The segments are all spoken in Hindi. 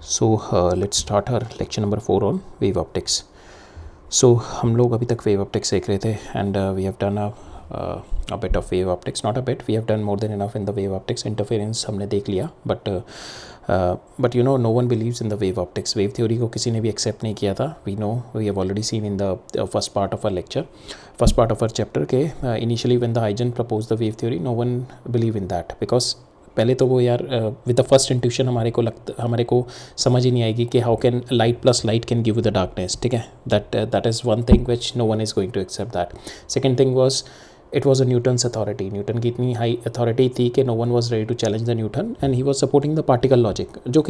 So let's start our lecture number 4 on wave optics. So हम लोग अभी तक wave optics सीख रहे थे and we have done a bit of wave optics, not a bit, we have done more than enough in the wave optics. Interference हमने देख लिया, but you know no one believes in the wave optics. Wave theory को किसी ने भी accept नहीं किया था. We know, we have already seen in the first part of our lecture, first part of our chapter के initially when the Huygens proposed the wave theory, no one believed in that because पहले तो वो यार विद द फर्स्ट इंट्यूशन हमारे को समझ ही नहीं आएगी कि how can light plus light can give the darkness. ठीक है, that is one thing which no one is going to accept that. Second thing was it was a Newton's authority. Newton की इतनी हाई अथॉरिटी थी कि no one was ready to challenge the Newton and he was supporting the particle logic, जो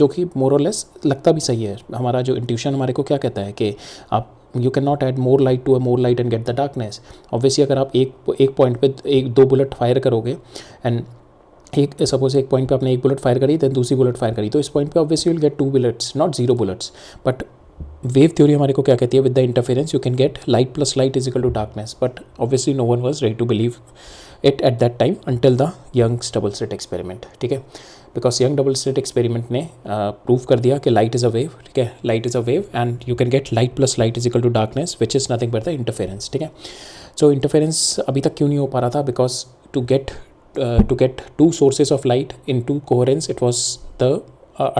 कि मोर और लेस लगता भी सही है. हमारा जो इंट्यूशन हमारे को क्या कहता है कि आप you can not add more light to a more light and get the darkness. Obviously अगर आप एक पॉइंट पे एक दो बुलेट फायर करोगे एंड सपोज एक पॉइंट पे आपने एक बुलेट फायर करी देन दूसरी बुलेट फायर करी, तो इस पॉइंट पे obviously will get 2 bullets, not 0 bullets. But wave theory हमारे को क्या कहती है, with the interference you can get light plus light is equal to darkness. But obviously no one was ready to believe it at that time until the Young's double slit experiment. ठीक है, because Young double slit experiment ने प्रूव कर दिया कि लाइट इज़ अ वेव. ठीक है, light is a wave and you can get light plus light is equal to darkness which is nothing but the interference. ठीक है, सो इंटरफेरेंस अभी तक क्यों नहीं हो पा रहा था, because to get two sources of light into coherence it was the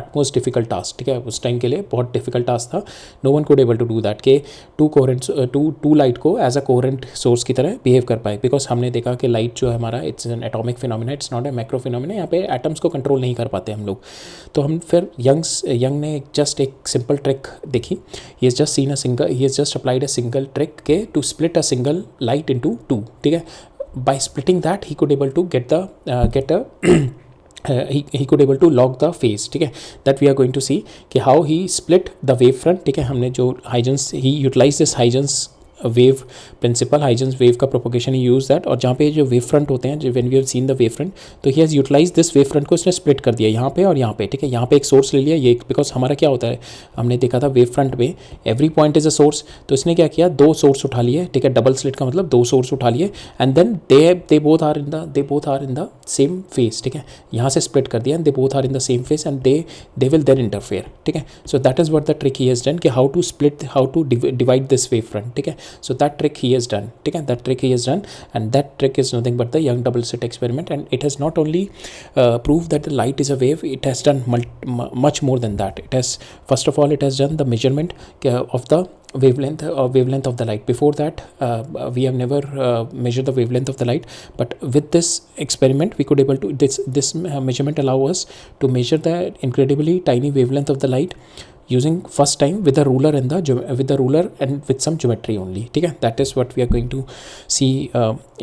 utmost difficult task. ठीक है, उस टाइम के लिए बहुत डिफिकल्ट टास्क था. No one could able to do that कि टू लाइट को एज अ कोहेरेंट सोर्स की तरह बिहेव कर पाए. बिकॉज हमने देखा कि लाइट जो है हमारा it's an atomic phenomena, it's not a macro phenomena. यहाँ पे एटम्स को कंट्रोल नहीं कर पाते हम लोग. तो हम फिर यंग ने जस्ट एक सिंपल ट्रिक देखी. He is just applied a single trick के to split a single light into 2. ठीक है, by splitting that he could able to get he could able to log the phase. ठीक है, that we are going to see कि how he split the wave front. ठीक है, हमने जो Huygens he utilized this Huygens wave principle, Huygens wave का प्रोपोगेशन ही यूज़ दैट. और जहाँ पे जो वेव फ्रंट होते हैं, when we have seen the wave front, तो he has utilize this wave front को इसने स्प्लिट कर दिया यहाँ पे और यहाँ पे. ठीक है, यहाँ पे एक सोर्स ले लिया ये, बिकॉज हमारा क्या होता है, हमने देखा था वेव फ्रंट में every point is a source. तो इसने क्या किया, 2 सोर्स उठा लिए. ठीक है, डबल स्लिट का मतलब 2 सोर्स उठा लिए and then they both are in the same phase. ठीक है, यहाँ से स्प्लिट कर दिया and they both are in the same phase and they will then interfere. ठीक है, so that is what the trick he has done कि how to divide this wave front. ठीक है, so that trick he has done. ठीक है, that trick he has done and that trick is nothing but the Young double slit experiment. And it has not only proved that the light is a wave, it has done much more than that. It has, first of all, it has done the measurement of the wavelength of the light. Before that we have never measured the wavelength of the light, but with this experiment we could able to this measurement allow us to measure the incredibly tiny wavelength of the light using first time with the ruler and with some geometry only. ठीक है, that is what we are going to see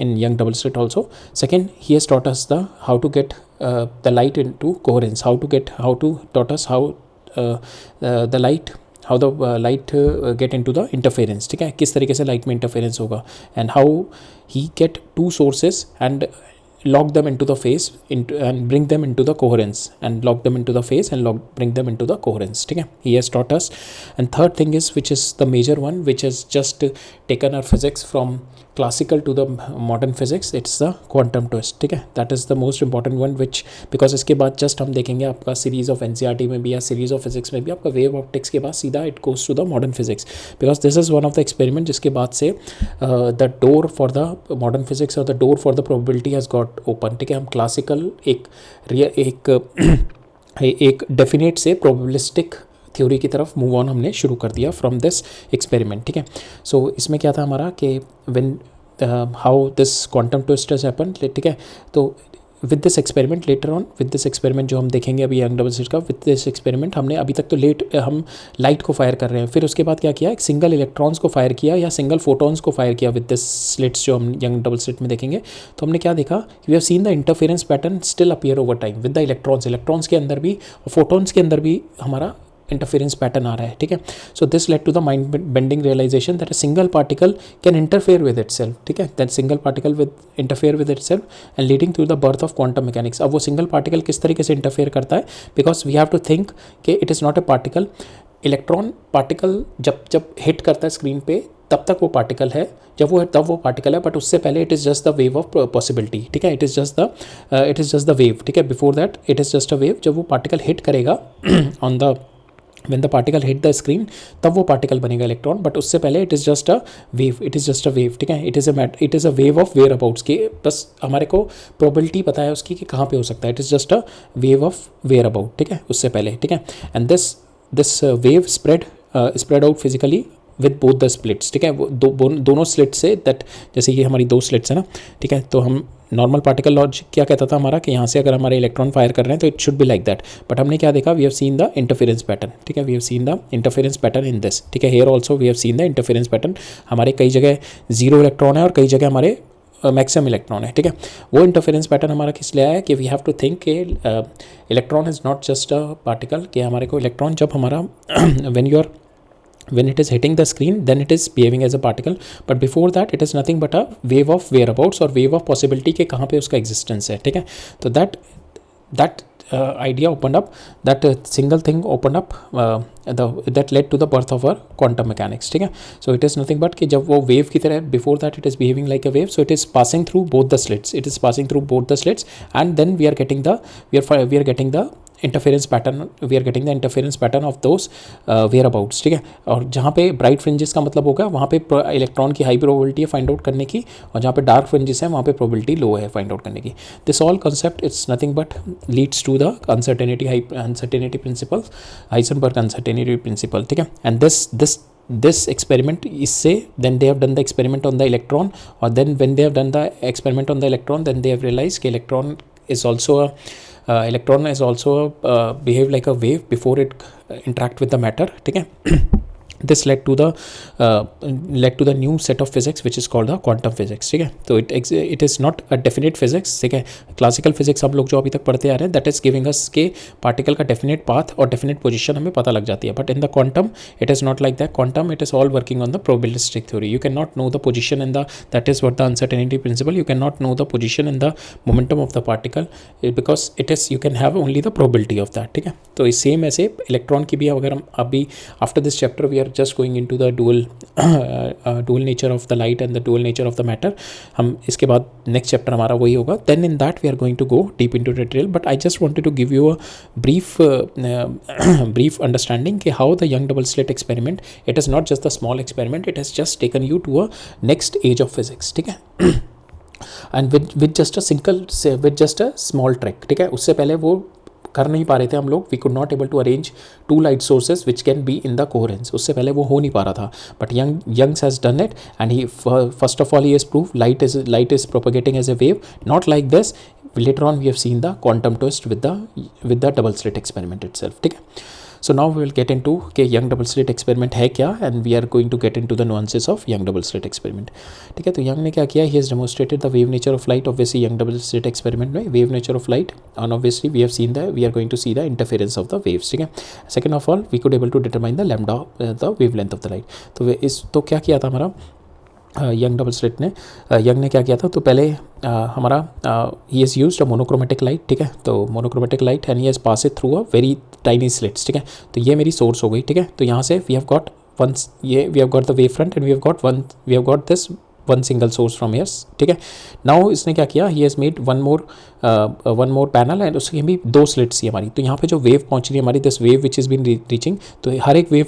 in Young double slit also. Second, he has taught us how to get the light into coherence, how the light get into the interference. ठीक है, किस तरीके से लाइट में इंटरफेरेंस होगा and how he get 2 sources and lock them into the phase and bring them into the coherence and lock them into the phase and bring them into the coherence. ठीक है, he has taught us. And third thing is, which is the major one, which has just taken our physics from classical to the modern physics, it's the quantum twist. ठीक है, that is the most important one, which because इसके बाद just हम देखेंगे आपका सीरीज ऑफ NCERT में भी या सीरीज ऑफ फिजिक्स में भी आपका वेव ऑप्टिक्स के बाद सीधा it goes to the modern physics, because this is one of the experiment जिसके बाद से the door for the modern physics और the door for the probability has got open. ठीक है, हम क्लासिकल एक डेफिनेट से प्रोबेबिलिस्टिक थ्योरी की तरफ मूव ऑन हमने शुरू कर दिया फ्रॉम दिस एक्सपेरिमेंट. ठीक है, सो इसमें क्या था हमारा कि when how this quantum twist has happen. ठीक है, तो with this experiment later on, with this experiment जो हम देखेंगे अभी यंग डबल स्लिट का, विद दिस एक्सपेरिमेंट हमने अभी तक तो हम लाइट को फायर कर रहे हैं. फिर उसके बाद क्या किया, एक सिंगल इलेक्ट्रॉन्स को फायर किया या सिंगल फोटॉन्स को फायर किया विद दिस स्लिट्स जो हम यंग डबल स्लिट में देखेंगे. तो हमने क्या देखा, we have seen the interference pattern still appear over time with the electrons के अंदर भी और फोटॉन्स के अंदर भी हमारा इंटरफेरेंस पैटर्न आ रहा है. ठीक है, so this led to the mind bending realisation that a single particle can interfere with itself. ठीक है, that single particle with interfere with itself and leading to the birth of quantum mechanics. अब वो सिंगल पार्टिकल किस तरीके से इंटरफेयर करता है, because we have to think कि it is not a particle. Electron particle जब हिट करता है स्क्रीन पे तब तक वो पार्टिकल है, जब वो है तब वो पार्टिकल है, बट उससे पहले it is just the wave of possibility, ठीक है, it is just the wave, ठीक है, before that it is just a wave. जब वो पार्टिकल हिट करेगा on the when the particle hit the screen तब वो पार्टिकल बनेगा इलेक्ट्रॉन, बट उससे पहले it is just a wave, it is just a wave, ठीक है, it is a wave of whereabouts की, बस हमारे को प्रोबेबिलिटी पता है उसकी कि कहाँ पे हो सकता है, it is just a wave of whereabout, ठीक है, उससे पहले, ठीक है। And this wave spread out physically with both the splits, ठीक है, वो दोनों स्लिट से, दैट जैसे ये हमारी 2 स्लिट्स है ना, ठीक है, तो हम नॉर्मल पार्टिकल लॉजिक क्या कहता था हमारा कि यहाँ से अगर हमारे इलेक्ट्रॉन फायर कर रहे हैं तो it should be like that, but हमने क्या देखा, we have seen the interference pattern, ठीक है, we have seen the interference pattern in this, ठीक है, here also we have seen the interference pattern. हमारे कई जगह 0 इलेक्ट्रॉन है और कई जगह हमारे मैक्सिमम इलेक्ट्रॉन है, ठीक है। वो इंटरफेरेंस पैटर्न हमारा किस लिए आया है कि वी हैव टू थिंक कि electron is not just a particle, कि हमारे को इलेक्ट्रॉन जब हमारा when it is hitting the screen then it is behaving as a particle, but before that it is nothing but a wave of whereabouts और wave of possibility के कहाँ पे उसका existence है, ठीक है। तो that idea opened up, that single thing opened up that led to the birth of our quantum mechanics, ठीक है। So it is nothing but कि जब वो wave की तरह, before that it is behaving like a wave, so it is passing through both the slits, and then we are getting the interference pattern, we are getting the interference pattern of those whereabouts, ठीक है। और जहाँ पे ब्राइट फ्रिंजेस का मतलब होगा वहाँ पे इलेक्ट्रॉन की हाई प्रोबेबिलिटी है फाइंड आउट करने की, और जहाँ पे डार्क फ्रिंजेस हैं वहाँ पे प्रोबेबिलिटी लो है फाइंड आउट करने की। This all concept it's nothing but leads to the uncertainty principle, Heisenberg uncertainty principle, ठीक है। एंड this experiment इससे then they have done the experiment on the electron, or then when they have done the experiment on the electron then they have realized कि electron is also behave like a wave before it interact with the matter, ठीक है। this led to the new set of physics which is called the quantum physics, ठीक है। तो it is not a definite physics, ठीक है। क्लासिकल फिजिक्स हम लोग जो अभी तक पढ़ते आ रहे हैं that is giving us के पार्टिकल का डेफिनेट पाथ और डेफिनेट पोजीशन हमें पता लग जाती है, but in the quantum it is not like that. Quantum it is all working on the probabilistic theory. You cannot know the position in the, that is what the uncertainty principle, you cannot know the position in the momentum of the particle because it is, you can have only the probability of that, ठीक है। तो इस सेम ऐसे इलेक्ट्रॉन की भी अगर हम अभी after this chapter we are just going into the dual nature of the light and the dual nature of the matter, हम इसके बाद next chapter हमारा वही होगा, then in that we are going to go deep into detail, but I just wanted to give you a brief understanding कि how the Young double slit experiment, it is not just a small experiment, it has just taken you to a next age of physics, ठीक है। and with just a small trick, ठीक है। उससे पहले वो कर नहीं पा रहे थे हम लोग, we could not able to arrange 2 light sources which can be in the coherence, उससे पहले वो हो नहीं पा रहा था, but Young's has done it and he first of all he has prove light is propagating as a wave, not like this. later on we have seen the quantum twist with the double slit experiment itself, ठीक है। So now we will get into कि Young double slit experiment है क्या, and we are going to get into the nuances of Young double slit experiment, ठीक है। तो Young ने क्या किया, he has demonstrated the wave nature of light, obviously Young double slit experiment में wave nature of light, and obviously we are going to see the interference of the waves, ठीक है। Second of all we could able to determine the lambda, the wavelength of the light। तो क्या किया था हमारा यंग डबल स्लिट ने, यंग ने क्या किया था, तो पहले हमारा he has used a monochromatic light, ठीक है। तो monochromatic light and he has pass it through a very tiny slits, ठीक है। तो ये मेरी सोर्स हो गई, ठीक है। तो यहाँ से we have got the wave front and we have got this one single source from here's, ठीक है। नाउ इसने क्या किया, he has made one more panel and उसके भी 2 स्लिट्स ही हमारी। तो यहाँ पे जो वेव पहुँच रही है हमारी, this wave which is been reaching, तो हर एक वेव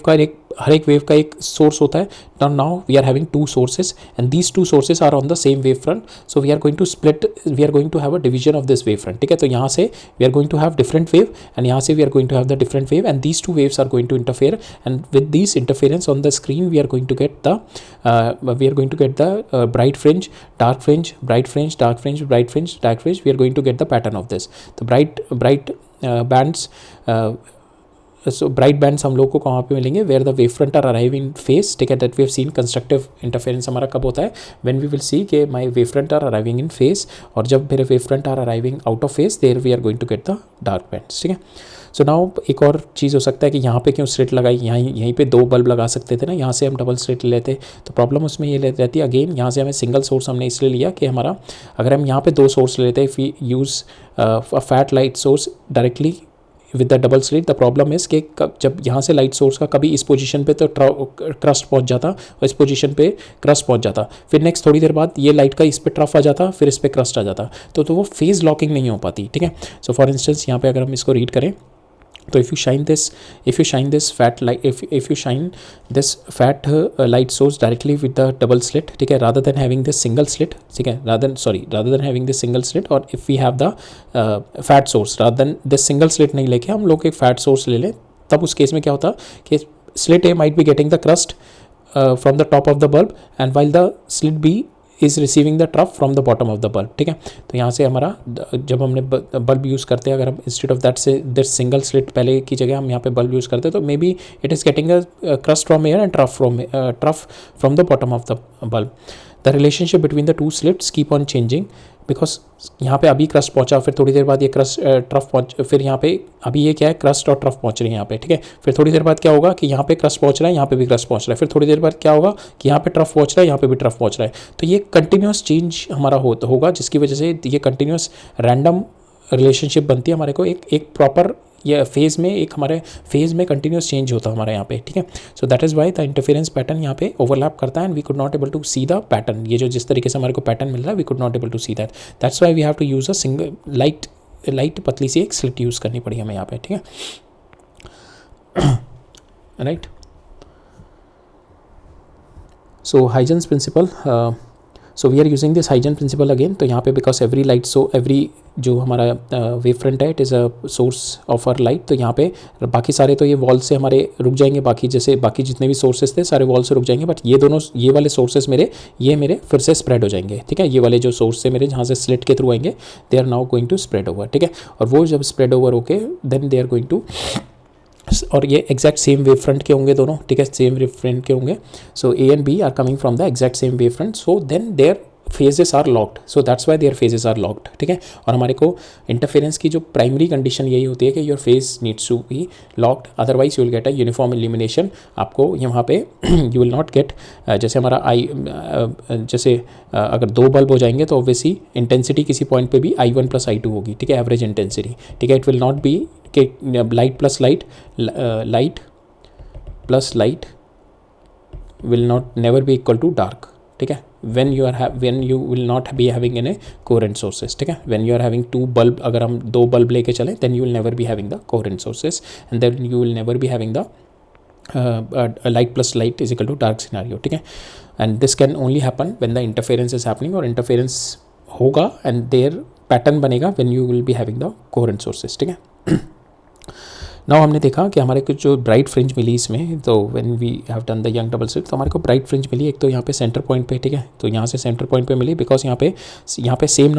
का एक सोर्स होता है। Now we are having 2 sources and these 2 sources are on the same wave front, so we are going to have a division of this wave front, ठीक है। तो यहाँ से we are going to have different wave and यहाँ से we are going to have the different wave and these 2 waves are going to interfere and with this interference on the screen we are going to get the bright fringe, dark fringe, bright fringe, dark fringe, bright fringe, dark fringe. We are going to get the pattern of this. The bright bands. So bright bands हम लोग को कहाँ पे मिलेंगे, where the wavefront are arriving in phase, ठीक है। that we have seen constructive interference हमारा कब होता है, when we will see कि my wavefront are arriving in phase, और जब मेरे wavefront are arriving out of phase, there we are going to get the dark bands, ठीक है। सो नाउ एक और चीज़ हो सकता है कि यहाँ पे क्यों स्लिट लगाई, यहीं पे 2 बल्ब लगा सकते थे ना, यहाँ से हम डबल स्लिट लेते। तो प्रॉब्लम उसमें ये रहती है, अगेन यहाँ से हमें सिंगल सोर्स हमने इसलिए लिया कि हमारा अगर हम यहाँ पे 2 सोर्स लेते, if we use a fat light source directly with the double slit the problem is कि जब यहाँ से लाइट सोर्स का कभी इस पोजीशन पे तो क्रस्ट पहुँच जाता और इस पोजीशन पे क्रस्ट पहुँच जाता, फिर नेक्स्ट थोड़ी देर बाद ये लाइट का इस पे ट्रफ आ जाता, फिर इस पे क्रस्ट आ जाता, तो वो फेज लॉकिंग नहीं हो पाती, ठीक है। सो फॉर इंस्टेंस यहाँ पे अगर हम इसको रीड करें तो if you shine this fat light, if you shine this fat light source directly with the double slit, ठीक है, rather than having this single slit, ठीक है, rather than having this single slit, और if we have the fat source rather than this single slit नहीं लेके हम लोग एक fat source ले लें, तब उस केस में क्या होता कि slit A might be getting the crust from the top of the bulb and while the slit B is receiving the trough from the bottom of the bulb, ठीक है। तो यहाँ से हमारा जब हमने बल्ब यूज़ करते हैं, अगर हम इंस्टेड ऑफ दैट से दिस सिंगल स्लिट पहले की जगह हम यहाँ पे बल्ब यूज़ करते हैं, तो may be it is getting a crust from air and trough from the bottom of the bulb. The relationship between the two slits keep on changing because यहाँ पे अभी क्रस्ट पहुँचा, फिर थोड़ी देर बाद ये क्रस्ट ट्रफ पहुँच, फिर यहाँ पे अभी ये क्या है, क्रस्ट और ट्रफ पहुँच रही है यहाँ पे, ठीक है। फिर थोड़ी देर बाद क्या होगा कि यहाँ पे क्रस्ट पहुँच रहा है, यहाँ पे भी क्रस्ट पहुँच रहा है, फिर थोड़ी देर बाद क्या होगा कि यहाँ पे ट्रफ पहुँच रहा है, यहाँ पे भी ट्रफ पहुँच रहा है। तो ये कंटिन्यूस चेंज हमारा होगा, जिसकी वजह से ये कंटिन्यूस रैंडम रिलेशनशिप बनती है हमारे को, एक प्रॉपर ये फेज़ में, एक हमारे फेज़ में कंटिन्यूस चेंज होता है हमारे यहाँ पे, ठीक है। So that is why the interference pattern यहाँ पे ओवरलैप करता है and we could not able to see the pattern. ये जो जिस तरीके से हमारे को पैटर्न मिल रहा है, we could not able to see that, that's why we have to use a single light पतली सी एक स्लिट यूज़ करनी पड़ी हमें यहाँ पे, ठीक है, right. So Huygens principle, so we are using this Huygen principle again. तो यहाँ पे because every light, so every जो हमारा वेव फ्रंट है it is a source of our light, तो यहाँ पे बाकी सारे तो ये वॉल से हमारे रुक जाएंगे, बाकी जैसे बाकी जितने भी सोर्सेज थे सारे वॉल से रुक जाएंगे, बट ये दोनों ये वाले सोर्सेज मेरे फिर से स्प्रेड हो जाएंगे, ठीक है। ये वाले जो सोर्स है मेरे जहाँ से स्लिट के थ्रू आएंगे, they are now going to spread over, ठीक है। और वो जब स्प्रेड ओवर होके then they are going to, और ये एग्जैक्ट सेम वेव फ्रंट के होंगे दोनों, ठीक है, सेम वेव फ्रंट के होंगे। So A and B are coming from the exact same wave front, so then their phases are locked, so that's why their phases are locked, ठीक है। और हमारे को इंटरफेरेंस की जो प्राइमरी कंडीशन यही होती है कि your phase needs to be locked, otherwise you will get a uniform illumination. आपको यहाँ पे यू विल नॉट गेट, जैसे हमारा अगर दो बल्ब हो जाएंगे तो ऑब्वियसली इंटेंसिटी किसी पॉइंट पे भी I1 + I2 होगी, ठीक है, एवरेज इंटेंसिटी, ठीक है। इट विल नॉट बी कि light plus light will not never be equal to dark, ठीक है, when you will not be having any coherent sources, ठीक है। when you are having two bulb, अगर हम दो बल्ब लेके चलें then you will never be having the coherent sources and then you will never be having the light plus light is equal to dark scenario, ठीक है। and this can only happen when the interference is happening, और interference होगा and their pattern बनेगा when you will be having the coherent sources, ठीक है। नाउ हमने देखा कि हमारे को जो ब्राइट फ्रिंज मिली इसमें, तो when we have done the Young double slit, तो हमारे को ब्राइट फ्रिंज मिली एक तो यहाँ पे सेंटर पॉइंट पे, ठीक है। तो यहाँ से सेंटर पॉइंट पे मिली बिकॉज यहाँ पे same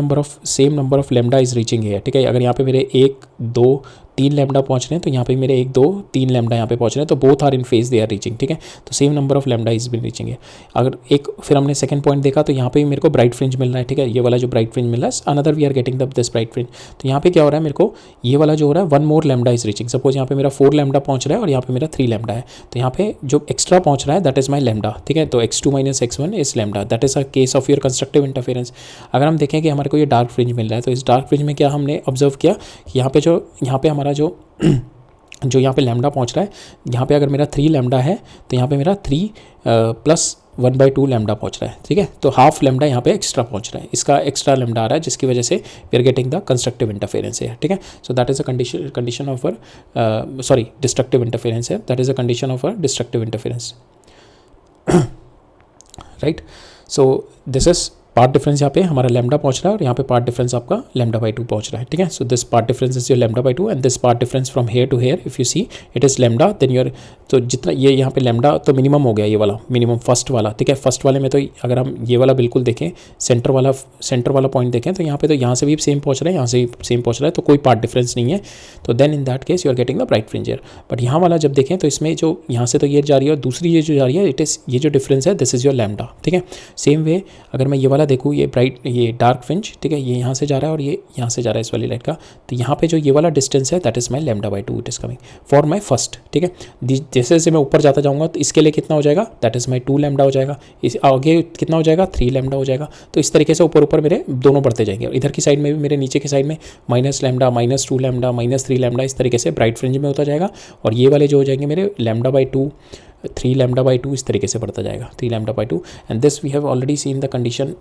number of lambda is reaching है, ठीक है। अगर यहाँ पे मेरे 1 2 3 लैम्डा पहुँच रहे हैं, तो यहाँ पे मेरे 1 2 3 लैम्डा यहाँ पे पहुँच रहे हैं, तो both are in phase, they are reaching, ठीक है। तो same number of lambda is been reaching है। अगर फिर हमने सेकंड पॉइंट देखा तो यहाँ पे भी मेरे को ब्राइट फ्रिंज मिल रहा है, ठीक है। ये वाला जो ब्राइट फ्रिंज मिल रहा है, another we are getting this bright fringe. तो यहाँ पे क्या हो रहा है, मेरे को ये वाला जो हो रहा है 1 more lambda is reaching. Suppose यहाँ पे मेरा 4 लैम्डा पहुँच रहा है और यहाँ पे मेरा 3 लैम्डा है, तो यहाँ पे जो एक्स्ट्रा पहुँच रहा है दैट इज माई लैम्डा, ठीक है। तो x2 - x1 is lambda, that is a case of your constructive interference. अगर हम देखें कि हमारे को ये डार्क फ्रिंज मिल रहा है, तो इस डार्क फ्रिंज में क्या हमने ऑब्जर्व किया कि यहाँ पे हमारा जो यहाँ पे लैम्डा पहुँच रहा है, यहाँ पे अगर मेरा 3 लैम्डा है तो यहाँ पे मेरा 3 + 1/2 लैम्डा पहुँच रहा है, ठीक है। तो हाफ लैम्डा यहाँ पे एक्स्ट्रा पहुँच रहा है, इसका एक्स्ट्रा लैम्डा आ रहा है, जिसकी वजह से we are getting the constructive interference है, ठीक है। So that is a condition of destructive interference है, that is a condition of destructive interference, right. So this is path difference, यहाँ पे हमारा लैम्डा पहुँच रहा है और यहाँ पे पार्ट डिफरेंस आपका λ/2 पहुँच रहा है, ठीक है। So this part difference is your λ/2 and this part difference from here to here if you see it is lambda, then your, तो जितना ये यहाँ पे लैम्डा तो मिनिमम हो गया, ये वाला मिनिमम फर्स्ट वाला, ठीक है। फर्स्ट वाले में तो अगर हम ये वाला बिल्कुल देखें, सेंटर वाला पॉइंट देखें, तो यहाँ से भी सेम पहुँच रहा है, यहाँ से भी सेम पहुँच रहा है, तो कोई पार्ट डिफरेंस नहीं है। तो then in that case you are getting the bright fringe air. But यहाँ वाला जब देखें तो इसमें जो यहाँ से तो ये जा रही है और दूसरी ये जो जा रही है, ये जो डिफरेंस है दिस इज़ योर लैम्डा, ठीक है। सेम वे अगर मैं ये वाला देखूँ, ये डार्क फ्रिंज, ठीक है, ये यहाँ से जा रहा है और ये यहाँ से जा रहा है इस वाली लाइट का, तो यहाँ पे जो ये वाला डिस्टेंस है that is my λ/2, it is coming for my first, ठीक है। जैसे जैसे मैं ऊपर जाता जाऊँगा तो इसके लिए कितना हो जाएगा, दैट इज़ माई 2 लैम्डा हो जाएगा, इस आगे कितना हो जाएगा 3 लैम्डा हो जाएगा। तो इस तरीके से ऊपर ऊपर मेरे दोनों बढ़ते जाएंगे। इधर की साइड में भी मेरे नीचे की साइड में minus lambda, minus 2 lambda, minus 3 lambda, इस तरीके से ब्राइट फ्रिंज में होता जाएगा। और ये वाले जो हो जाएंगे मेरे लैम्डा बाई 2, 3 लैम्डा बाई 2, इस तरीके से बढ़ता जाएगा 3 lambda by 2। And this we have already seen the condition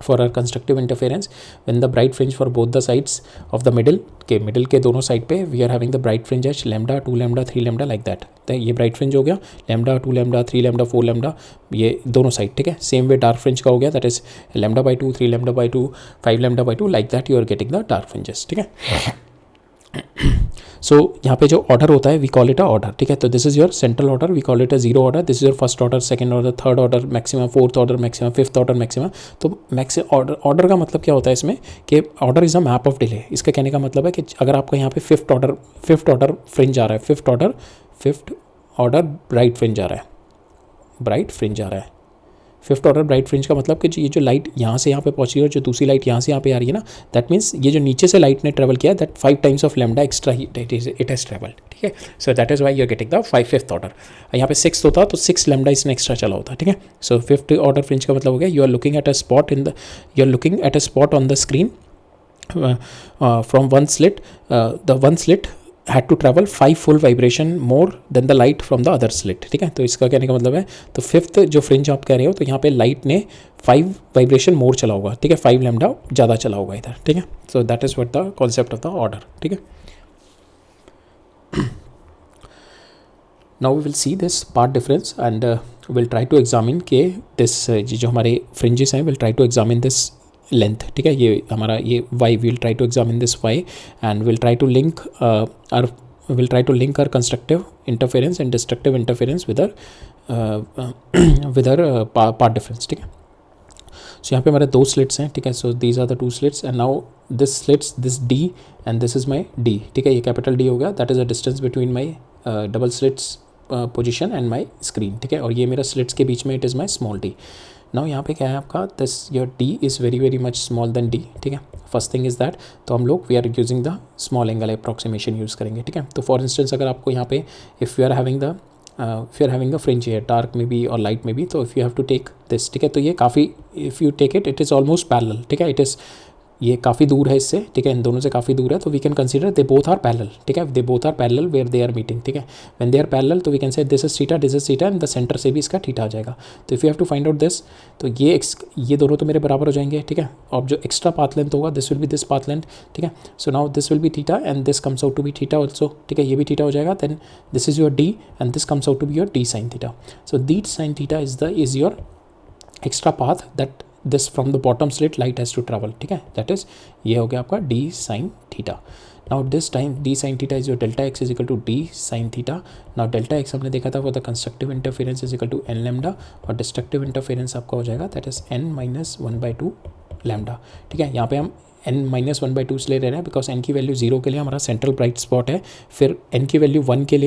for our constructive interference when the bright fringe for both the sides of the middle के दोनों साइड पे we are having the bright fringe as lambda 2 lambda 3 lambda like that। तो ये bright fringe हो गया lambda 2 lambda 3 lambda 4 lambda, ये दोनों साइड, ठीक है। सेम वे डार्क फ्रिंज का हो गया, that is lambda by 2, 3 lambda by 2, 5 lambda by 2, like that you are getting the dark fringes, ठीक है। सो यहाँ पे जो ऑर्डर होता है we call it a order, ठीक है। तो this is your central order, we call it a zero order. This is your first order, second order, third order maximum, fourth order maximum, fifth order maximum. तो ऑर्डर का मतलब क्या होता है इसमें कि order is a map of delay. इसका कहने का मतलब है कि अगर आपका यहाँ पे फिफ्थ ऑर्डर फ्रिंज आ रहा है, फिफ्थ ऑर्डर ब्राइट फ्रिंज आ रहा है, फिफ्थ ऑर्डर ब्राइट फ्रिंज का मतलब कि ये जो लाइट यहाँ से यहाँ पे पहुँची है और जो दूसरी लाइट यहाँ से यहाँ पे आ रही है ना, दैट मीन्स ये जो नीचे से लाइट ने ट्रेवल किया that 5 times of lambda extra it has travelled, ठीक है। So that is why you are getting the fifth order. यहाँ पे सिक्स होता तो 6 लैम्डा इसने एक्स्ट्रा चला होता, ठीक है। सो फिफ्थ ऑर्डर फ्रिंज का मतलब हो गया you are looking at a spot on the screen from one slit, the one slit had to travel 5 full vibration more than the light from the other slit, ठीक है। तो इसका कहने का मतलब है तो फिफ्थ जो फ्रिंज आप कह रहे हो तो यहाँ पे लाइट ने 5 वाइब्रेशन मोर चला होगा, ठीक है, 5 लैम्डा ज़्यादा चला होगा इधर, ठीक है। So that is what the concept of the order, ठीक है। Now we will see this part difference and will try to examine के दिस जो हमारे फ्रिंजेस हैं, will try to examine this length, ठीक है। ये हमारा ये y will try to examine this y and will try to link our constructive interference and destructive interference with our part difference, ठीक है। सो यहाँ पे हमारे 2 स्लिट्स हैं, ठीक है। So these are the 2 slits and now this slits, this d and this is my d, ठीक है। ये कैपिटल D हो गया, that is a distance between my double slits position and my screen, ठीक है। और ये मेरा स्लिट्स के बीच में it is my small d। Now यहाँ पे क्या है आपका, this your d is very very much small then d, ठीक है। फर्स्ट थिंग इज़ दैट, तो हम लोग we are using the small angle approximation use करेंगे, ठीक है। तो फॉर इंस्टेंस अगर आपको यहाँ पे if you are having the fringe here dark में भी और लाइट में भी, तो if you have to take this, ठीक है। तो ये काफ़ी if you take it is almost parallel, ठीक है। ये काफ़ी दूर है इससे, ठीक है, इन दोनों से काफ़ी दूर है। तो we can consider they both are parallel, ठीक है। They both are parallel where they are meeting, ठीक है। व्हेन दे आर पैरेलल तो we can say this is theta and the centre से भी इसका थीटा आ जाएगा। तो if you have to find out this, तो ये दोनों तो मेरे बराबर हो जाएंगे, ठीक है। और जो एक्स्ट्रा पाथ लेंथ होगा this will be this path length, ठीक है। So now this will be theta and this comes out to be theta also, ठीक है। ये भी थीटा हो जाएगा, then this is your d and this comes out to be your d sine theta. So d sine theta is your extra path that this from the bottom slit light has to travel, ठीक है। दैट इज ये हो गया आपका d sine theta. Now this time d sine theta is your delta x is equal to d sine theta. Now delta x हमने देखा था for the constructive interference is equal to n lambda और डिस्ट्रक्टिव इंटरफेरेंस आपका हो जाएगा that is n minus 1/2 lambda, ठीक है। यहाँ पे हम n माइनस 1/2 से ले रहे हैं बिकॉज n की वैल्यू 0 के लिए हमारा सेंट्रल ब्राइट स्पॉट है। फिर n की वैल्यू 1 के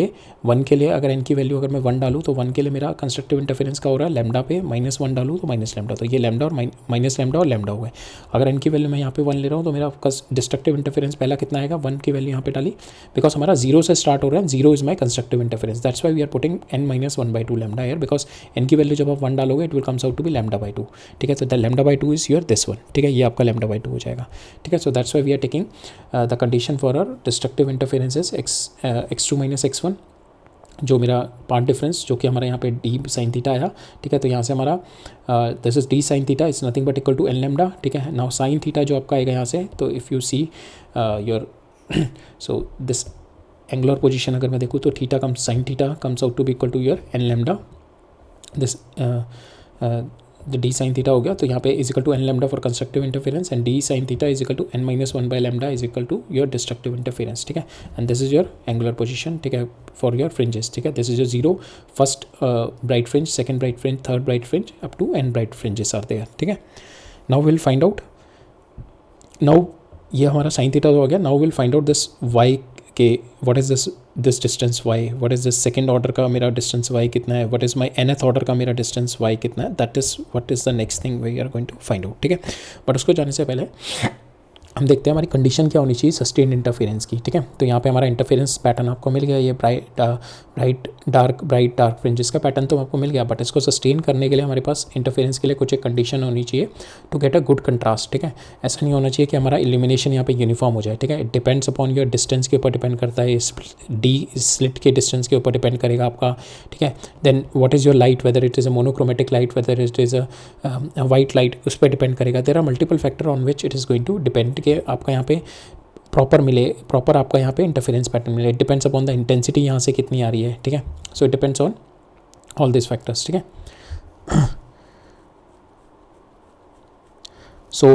लिए अगर n की वैल्यू अगर मैं 1 डालूँ तो 1 के लिए मेरा कंस्ट्रक्टिव इंटरफेरेंस का हो रहा है लैम्डा पे -1 डालूँ तो माइनस लैम्डा, तो ये लैम्डा और माइनस लैम्डा और लैम्डा हुआ है। अगर n की वैल्यू मैं यहाँ पे 1 ले रहा हूँ तो मेरा डिस्ट्रक्टिव इंटरफेरेंस पहला कितना आएगा, 1 की वैल्यू यहाँ पे डाली बिकॉज हमारा 0 से स्टार्ट हो रहा है, 0 is my constructive interference, that's why we are putting n minus 1/2 lambda here because n की वैल्यू जब आप 1 डालोगे it will comes out to be λ/2, ठीक है। तो the λ/2 is your this one, ठीक है, ये आपका λ/2 हो जाएगा, ठीक है। So that's why we are taking the condition for our destructive interferences x2 minus x1 जो मेरा पार्ट डिफरेंस जो कि हमारा यहाँ पे डी साइन थीटा आया, ठीक है। तो यहाँ से हमारा this is d sine theta is nothing but equal to n lambda, ठीक है। नाउ साइन थीटा जो आपका आएगा यहाँ से, तो if you see your so this angular position अगर मैं देखूँ तो theta comes sine theta comes out to be equal to your n lambda, this d sine theta हो गया। तो यहाँ पे is equal to n lambda for constructive interference and d sine theta is equal to n minus 1 lambda is equal to your destructive interference, ठीक है। And this is your angular position, ठीक है, फॉर योर फ्रिंजेस, ठीक है। This is your 0 first bright fringe, second bright fringe, third bright fringe up to n bright fringes are there, ठीक है। Now will find out, now ये हमारा साइन थीटा हो गया। Now will find out this y के what is this distance y, what is this second order का मेरा डिस्टेंस y कितना है, what is my nth order का मेरा डिस्टेंस y कितना है, that is what is the next thing we are going to find out, ठीक है। बट उसको जाने से पहले हम देखते हैं हमारी कंडीशन क्या होनी चाहिए सस्टेन्ड इंटरफेरेंस की, ठीक है। तो यहाँ पे हमारा इंटरफेरेंस पैटर्न आपको मिल गया, ये ब्राइट डार्क फ्रिंजेस का पैटर्न तो आपको मिल गया, बट इसको सस्टेन करने के लिए हमारे पास इंटरफेरेंस के लिए कुछ एक कंडीशन होनी चाहिए to get a good contrast, ठीक है। ऐसा नहीं होना चाहिए कि हमारा इल्यूमिनेशन यहाँ पे यूनिफॉर्म हो जाए, ठीक है। It depends upon your distance के ऊपर डिपेंड करता है, डी स्लिट के डिस्टेंस के ऊपर डिपेंड करेगा आपका, ठीक है। Then what is your light, whether it is a monochromatic light, whether it is a white light, उस पर डिपेंड करेगा। There are multiple factor on which it is going to depend कि आपका यहाँ पे प्रॉपर आपका यहाँ पे इंटरफेरेंस पैटर्न मिले। It depends upon the intensity यहाँ से कितनी आ रही है, ठीक है। So it depends on all this factors, ठीक है। सो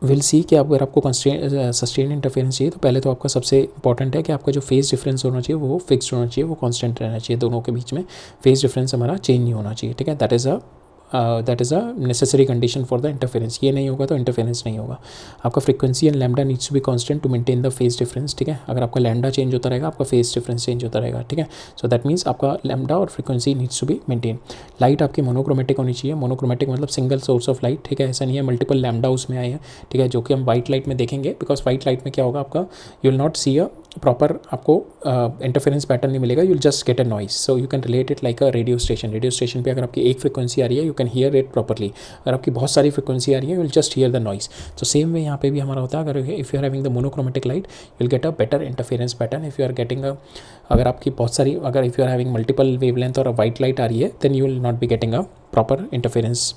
विल सी कि अगर आपको सस्टेन इंटरफेरेंस चाहिए तो पहले तो आपका सबसे इंपॉर्टेंट है कि आपका जो फेज डिफरेंस होना चाहिए वो फिक्स्ड होना चाहिए, वो कांस्टेंट रहना चाहिए, दोनों के बीच में फेज डिफरेंस हमारा चेंज नहीं होना चाहिए, ठीक है। That is a necessary condition for the interference. ये नहीं होगा तो इंटरफेरेंस नहीं होगा। आपका frequency and lambda needs to be constant to maintain the phase difference, ठीक है। अगर आपका लैम्डा चेंज होता रहेगा आपका फेज डिफरेंस चेंज होता रहेगा, ठीक है। सो दैट मीन्स आपका लैम्डा और frequency needs to be maintain. Light आपकी मोनोक्रोमेटिक होनी चाहिए, मोनोक्रोमेटिक मतलब सिंगल सोर्स ऑफ लाइट, ठीक है। ऐसा नहीं है मल्टीपल लैम्डा उसमें आए हैं, ठीक है, जो कि हम वाइट लाइट में देखेंगे, बिकॉज वाइट लाइट में क्या होगा आपका you will not see a proper आपको इंटरफेरेंस पैटर्न नहीं मिलेगा, you will just get a noise. So you can relate it like a radio station पे अगर आपकी एक फ्रीक्वेंसी आ रही है you can hear it properly, अगर आपकी बहुत सारी फ्रीक्वेंसी आ रही है you will just hear the noise. तो सेम वे यहाँ पे भी हमारा होता है, अगर if you are having the monochromatic light you will get a better interference pattern. If you are getting अगर आपकी बहुत सारी अगर if you are having multiple wavelength और वाइट लाइट आ रही है then you will not be getting a proper interference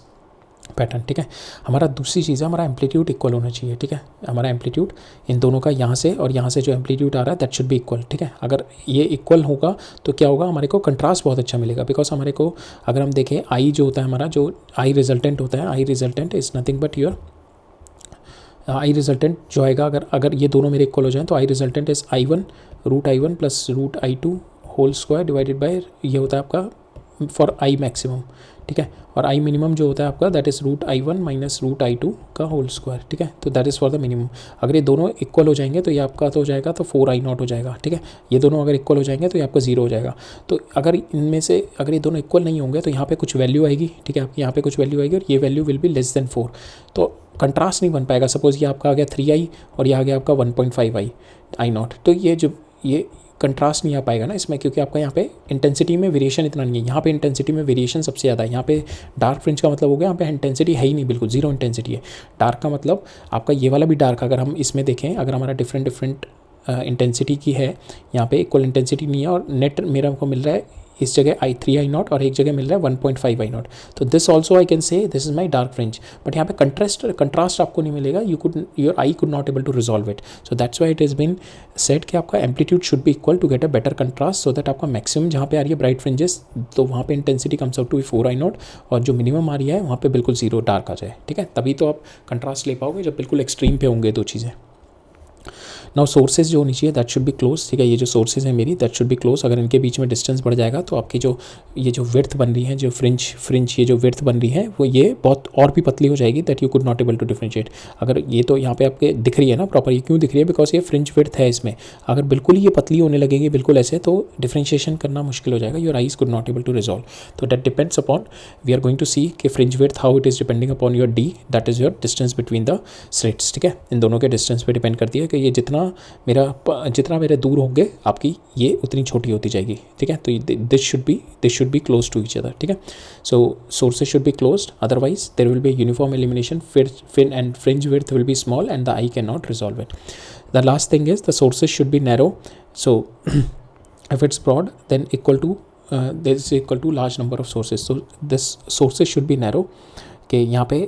pattern, ठीक है। हमारा दूसरी चीज़ है हमारा एम्पलीट्यूड इक्वल होना चाहिए, ठीक है। हमारा एम्पलीट्यूड इन दोनों का यहाँ से और यहाँ से जो एम्पलीट्यूड आ रहा है दैट शुड बी इक्वल, ठीक है। अगर ये इक्वल होगा तो क्या होगा हमारे को कंट्रास्ट बहुत अच्छा मिलेगा, बिकॉज हमारे को अगर हम देखें आई जो होता है हमारा जो आई रिजल्टेंट होता है, I resultant is nothing but your I resultant जो आएगा अगर ये दोनों मेरे इक्वल हो जाएँ तो I resultant is I1 plus √I2 whole square divided by ये होता है आपका फॉर आई मैक्सिमम, ठीक है। और आई मिनिमम जो होता है आपका that is √I1 minus √I2 का होल स्क्वायर, ठीक है। तो that is for the minimum. अगर ये दोनों इक्वल हो जाएंगे तो ये आपका तो हो जाएगा तो 4I0 हो जाएगा, ठीक है। ये दोनों अगर इक्वल हो जाएंगे तो ये आपका 0 हो जाएगा। तो अगर इनमें से अगर ये दोनों इक्वल नहीं होंगे तो यहाँ पे कुछ वैल्यू आएगी, ठीक है। आपकी यहाँ पे कुछ वैल्यू आएगी और ये value will be less than 4, तो कंट्रास्ट नहीं बन पाएगा। सपोज़ ये आपका आ गया 3I और ये आ गया आपका 1.5I0, तो ये कंट्रास्ट नहीं आ पाएगा ना इसमें, क्योंकि आपका यहाँ पे इंटेंसिटी में वेरिएशन इतना नहीं है। यहाँ पे इंटेंसिटी में वेरिएशन सबसे ज़्यादा है। यहाँ पे डार्क फ्रिंज का मतलब हो गया यहाँ पे इंटेंसिटी है ही नहीं, बिल्कुल जीरो इंटेंसिटी है। डार्क का मतलब आपका ये वाला भी डार्क, अगर हम इसमें देखें अगर हमारा डिफरेंट इंटेंसिटी की है, यहाँ पे इक्वल इंटेंसिटी नहीं है और नेट मेरा को मिल रहा है इस जगह 3I0 और एक जगह मिल रहा है 1.5I0, तो this also I can say this is my dark fringe. But यहाँ पे कंट्रास्ट आपको नहीं मिलेगा, your I could not able to resolve it. So that's why it is been set कि आपका amplitude should be equal to get a better contrast, so that आपका मैक्सिमम जहाँ पे आ रही है ब्राइट फ्रिंजेस तो वहाँ पे intensity comes out to 4I0 और जो मिनिमम आ रही है वहाँ पे बिल्कुल 0 डार्क आ जाए, ठीक है। तभी तो आप कंट्रास्ट ले पाओगे जब बिल्कुल एक्सट्रीम पे होंगे दो चीज़ें। नाउ सोर्सेज जो होनी चाहिए दैट शुड बी क्लोज, ठीक है। ये जो सोर्सेज है मेरी दैट शुड बी क्लोज। अगर इनके बीच में डिस्टेंस बढ़ जाएगा तो आपकी जो ये जो विड्थ बन रही है जो फ्रिंज ये जो विड्थ बन रही है वो ये बहुत और भी पतली हो जाएगी, that you could not able to differentiate. अगर ये तो यहाँ पे आपके दिख रही है ना प्रॉपर, ये क्यों दिख रही है बिकॉज ये फ्रिंज विड्थ है इसमें। अगर बिल्कुल ही ये पतली होने लगेगी बिल्कुल ऐसे तो डिफरेंशिएशन करना मुश्किल हो जाएगा, your eyes could not able to resolve. तो that depends upon we are going to see कि fringe width how it is depending upon your D, that is your distance between the slits, ठीक है। इन दोनों के डिस्टेंस पे डिपेंड करती है कि ये जितना मेरे दूर होंगे आपकी ये उतनी छोटी होती जाएगी, ठीक है। तो this should be close to each other, ठीक है। So sources should be closed, otherwise there will be uniform elimination, फिन and fringe width will be small and the eye can not resolve it. The last thing is the sources should be narrow, so if it's broad then this is equal to large number of sources, so this sources should be narrow कि यहाँ पे